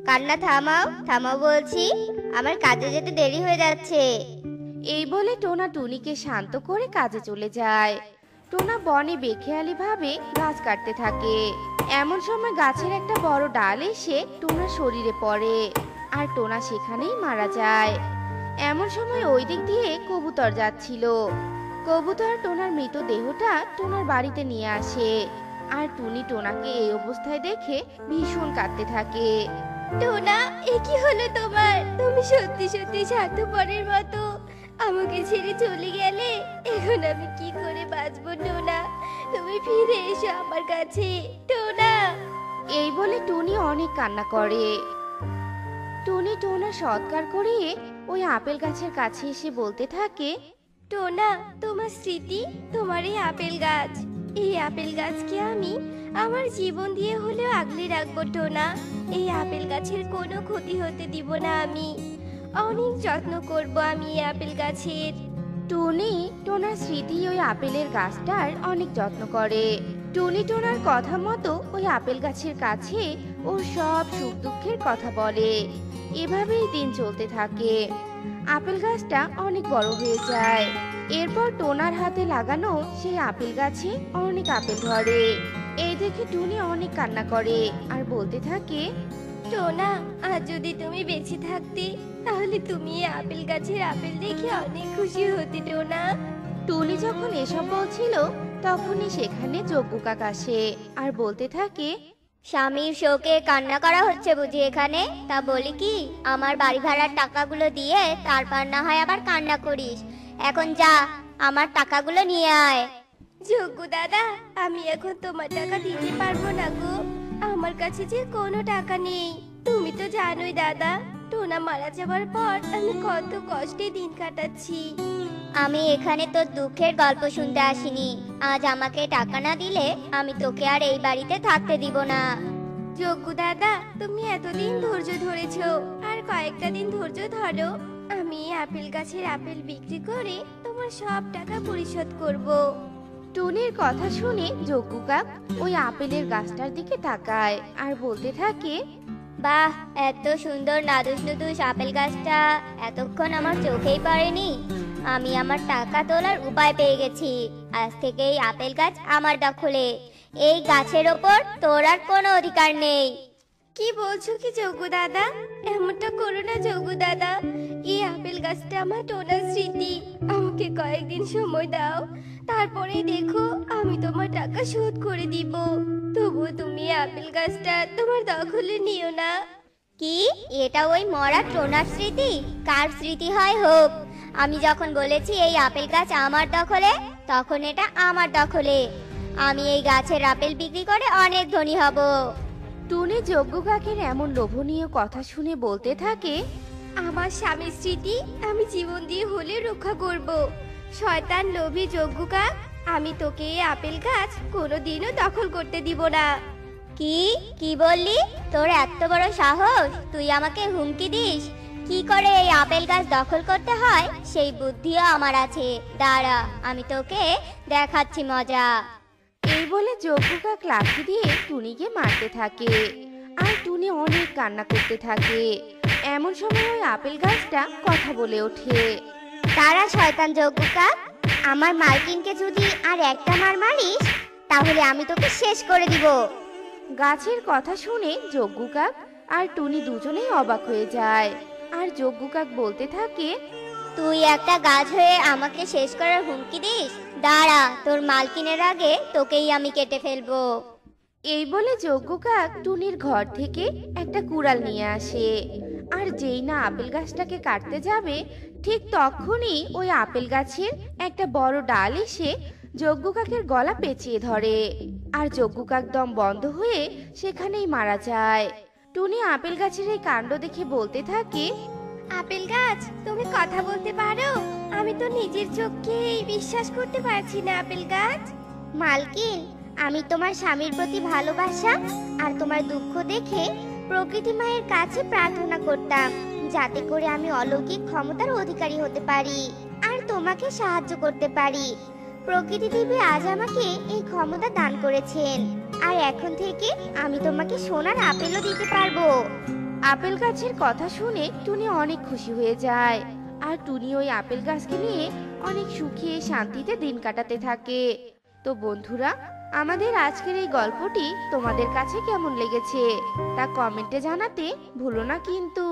[SPEAKER 1] কান্না থামাও থামাও বলছি, আমার কাজে যেতে দেরি হয়ে যাচ্ছে।
[SPEAKER 2] এই বলে টোনা টুনিকে শান্ত করে কাজে চলে যায়। টোনা বনে বেখেয়ালি ভাবে গাছ কাটতে থাকে। এমন সময় গাছের একটা বড় ডাল এসে টোনার শরীরে পড়ে আর টোনা সেখানেই মারা যায়। এমন সময় ওই দিক দিয়ে কবুতর যাচ্ছিল। কবুতর টোনার মৃত দেহটা টোনার বাড়িতে নিয়ে আসে। আর টুনি টোনাকে এই অবস্থায় দেখে ভীষণ কাঁদতে থাকে। টোনা, এ কি হলো তোমার? তুমি সত্যি সত্যি স্বার্থপরের মতো আমাকে ছেড়ে চলে গেলে। এখন আমি কি করে বাঁচবো টোনা? তুমি ফিরে এসো আমার কাছে টোনা। এই বলে টুনি অনেক কান্না করে। টুনি টোনা সৎকার করিয়ে ওই আপেল গাছের কাছে এসে বলতে থাকে, টোনা, তোমার স্মৃতি, তোমার এই আপেল গাছ, এই আপেল গাছকে আমি আমার জীবন দিয়ে হলেও আগলে রাখবো টোনা। এই আপেল গাছের কোনো ক্ষতি হতে দিব না আমি। অনেক যত্ন করব আমি এই আপেল গাছের। টুনি টোনার স্মৃতি ওই আপেলের গাছটার অনেক যত্ন করে। টুনি টোনার কথা মতো ওই আপেল গাছের কাছে ওর সব সুখ দুঃখের কথা বলে। এভাবেই দিন চলতে থাকে। আপেল গাছটা অনেক বড় হয়ে যায়। এরপর টোনার হাতে লাগানো সেই আপেল গাছে অনেক আপেল ধরে। এই দেখে টুনি অনেক কান্না করে আর বলতে থাকে, টোনা, আজ যদি তুমি বেঁচে থাকতে তাহলে তুমি এই আপেল গাছের আপেল দেখে অনেক খুশি হতে টোনা। টুনি যখন এসব বলছিল তখনই সেখানে যজ্ঞ কাক আসে আর বলতে থাকে,
[SPEAKER 1] স্বামীর শোকে কান্না করা হচ্ছে বুঝি এখানে? তা বলি কি, আমার বাড়ি ভাড়ার টাকাগুলো দিয়ে তারপর না হয় আবার কান্না করিস। এখন যা, আমার টাকাগুলো নিয়ে আয়।
[SPEAKER 2] যজ্ঞ দাদা, আমি এখন তোমার টাকা দিতে পারবো না গো।
[SPEAKER 1] আমার কাছে যে কোনো টাকা নেই। তুমি তো জানোই দাদা, টোনা মারা যাওয়ার পর আমি কত কষ্টে দিন কাটাচ্ছি। আমি এখানে তোর দুঃখের গল্প শুনতে আসিনি। আজ আমাকে টাকা না দিলে আমি তোকে আর এই বাড়িতে থাকতে দিব না। যজ্ঞ দাদা, তুমি এতদিন ধৈর্য ধরেছো, আর কয়েকটা দিন ধৈর্য ধরো। আমি আপেল গাছের আপেল বিক্রি করে তোমার সব টাকা পরিশোধ করব।
[SPEAKER 2] টুনির কথা শুনে যজ্ঞ কাক ওই আপেলের গাছটার দিকে তাকায় আর বলতে থাকে,
[SPEAKER 1] বাহ, এত সুন্দর নাদুস নুদুস আপেল গাছটা এতক্ষণ আমার চোখেই পড়েনি। আমি আমার টাকা তোলার উপায় পেয়ে গেছি। আজ থেকে এই আপেল গাছ আমার দখলে। এই গাছের ওপর তোর আর কোনো অধিকার নেই। কি বলছো কি যোগু দাদা? এমনটা করো না যোগু দাদা। এই আপেল গাছটা আমার টোনার স্মৃতি। আমাকে কয়েকদিন সময় দাও, তারপরে দেখো আমি তোমার টাকা শোধ করে দিব। তবু তুমি আপেল গাছটা তোমার দখলে নিও না। কি? এটা ওই মরা টোনার স্মৃতি? কার স্মৃতি হয় হোক, আমি যখন বলেছি এই আপেল গাছ আমার দখলে, তখন এটা আমার দখলে। আমি এই গাছের আপেল বিক্রি করে অনেক ধনী হব।
[SPEAKER 2] টুনি যজ্ঞ কাকের এমন লোভনীয় কথা শুনে বলতে থাকে,
[SPEAKER 1] আমার স্বামীর স্মৃতি আমি জীবন দিয়ে হলে রক্ষা করব। শয়তান লোভী যজ্ঞ কাক, আমি তোকে এই আপেল গাছ কোনোদিনও দখল করতে দিব না। কি কি বললি? তোর এত বড় সাহস, তুই আমাকে হুমকি দিস? কি করে এই আপেল গাছ দখল করতে হয় সেই বুদ্ধিও আমার আছে। দাঁড়া, আমি তোকে দেখাচ্ছি মজা।
[SPEAKER 2] এই বলে যজ্ঞ কাক লাঠি দিয়ে টুনিকে মারতে থাকে আর টুনি অনেক কান্না করতে থাকে। এমন সময় ওই আপেল গাছটা কথা বলে ওঠে,
[SPEAKER 1] তারা শয়তান যজ্ঞ কাক, আমার মালকিনকে যদি আর একটা মার মারিস তাহলে আমি তোকে শেষ করে দিব।
[SPEAKER 2] গাছের কথা শুনে যজ্ঞ কাক আর টুনি দুজনেই অবাক হয়ে যায়। আর যজ্ঞ কাক বলতে থাকে,
[SPEAKER 1] তুই একটা গাছ হয়ে আমাকে শেষ করার হুমকি দিস? দাঁড়া, তোর মালকিনের আগে তোকেই আমি কেটে ফেলবো।
[SPEAKER 2] এই বলে যজ্ঞ কাক টুনির ঘর থেকে একটা কুড়াল নিয়ে আসে। আর যেই না আপেল গাছটাকে কাটতে যাবে, ঠিক তখনই ওই আপেল গাছের একটা বড় ডাল এসে যজ্ঞ কাকের গলা পেঁচিয়ে ধরে। আর যজ্ঞ কাক দম বন্ধ হয়ে সেখানেই মারা যায়। টুনি আপেল গাছের এই কাণ্ড দেখে বলতে থাকে,
[SPEAKER 1] আপেল গাছ, তুমি কথা বলতে পারো? আমি তো নিজের চোখকেই বিশ্বাস করতে পারছি না আপেল গাছ। মালকিন, আমি তোমার স্বামীর প্রতি ভালোবাসা আর তোমার দুঃখ দেখে প্রকৃতি মায়ের কাছে প্রার্থনা করতাম, যাতে করে আমি অলৌকিক ক্ষমতার অধিকারী হতে পারি আর তোমাকে সাহায্য করতে পারি। প্রকৃতি দেবী আজ আমাকে এই ক্ষমতা দান করেছেন, আর এখন থেকে আমি তোমাকে সোনার আপেলও দিতে পারবো।
[SPEAKER 2] আপেল গাছের কথা শুনে টুনি অনেক খুশি হয়ে যায়। আর টুনি ওই আপেল গাছকে নিয়ে অনেক সুখে শান্তিতে দিন কাটাতে থাকে। তো বন্ধুরা, আমাদের আজকের এই গল্পটি তোমাদের কাছে কেমন লেগেছে তা কমেন্টে জানাতে ভুলো না কিন্তু।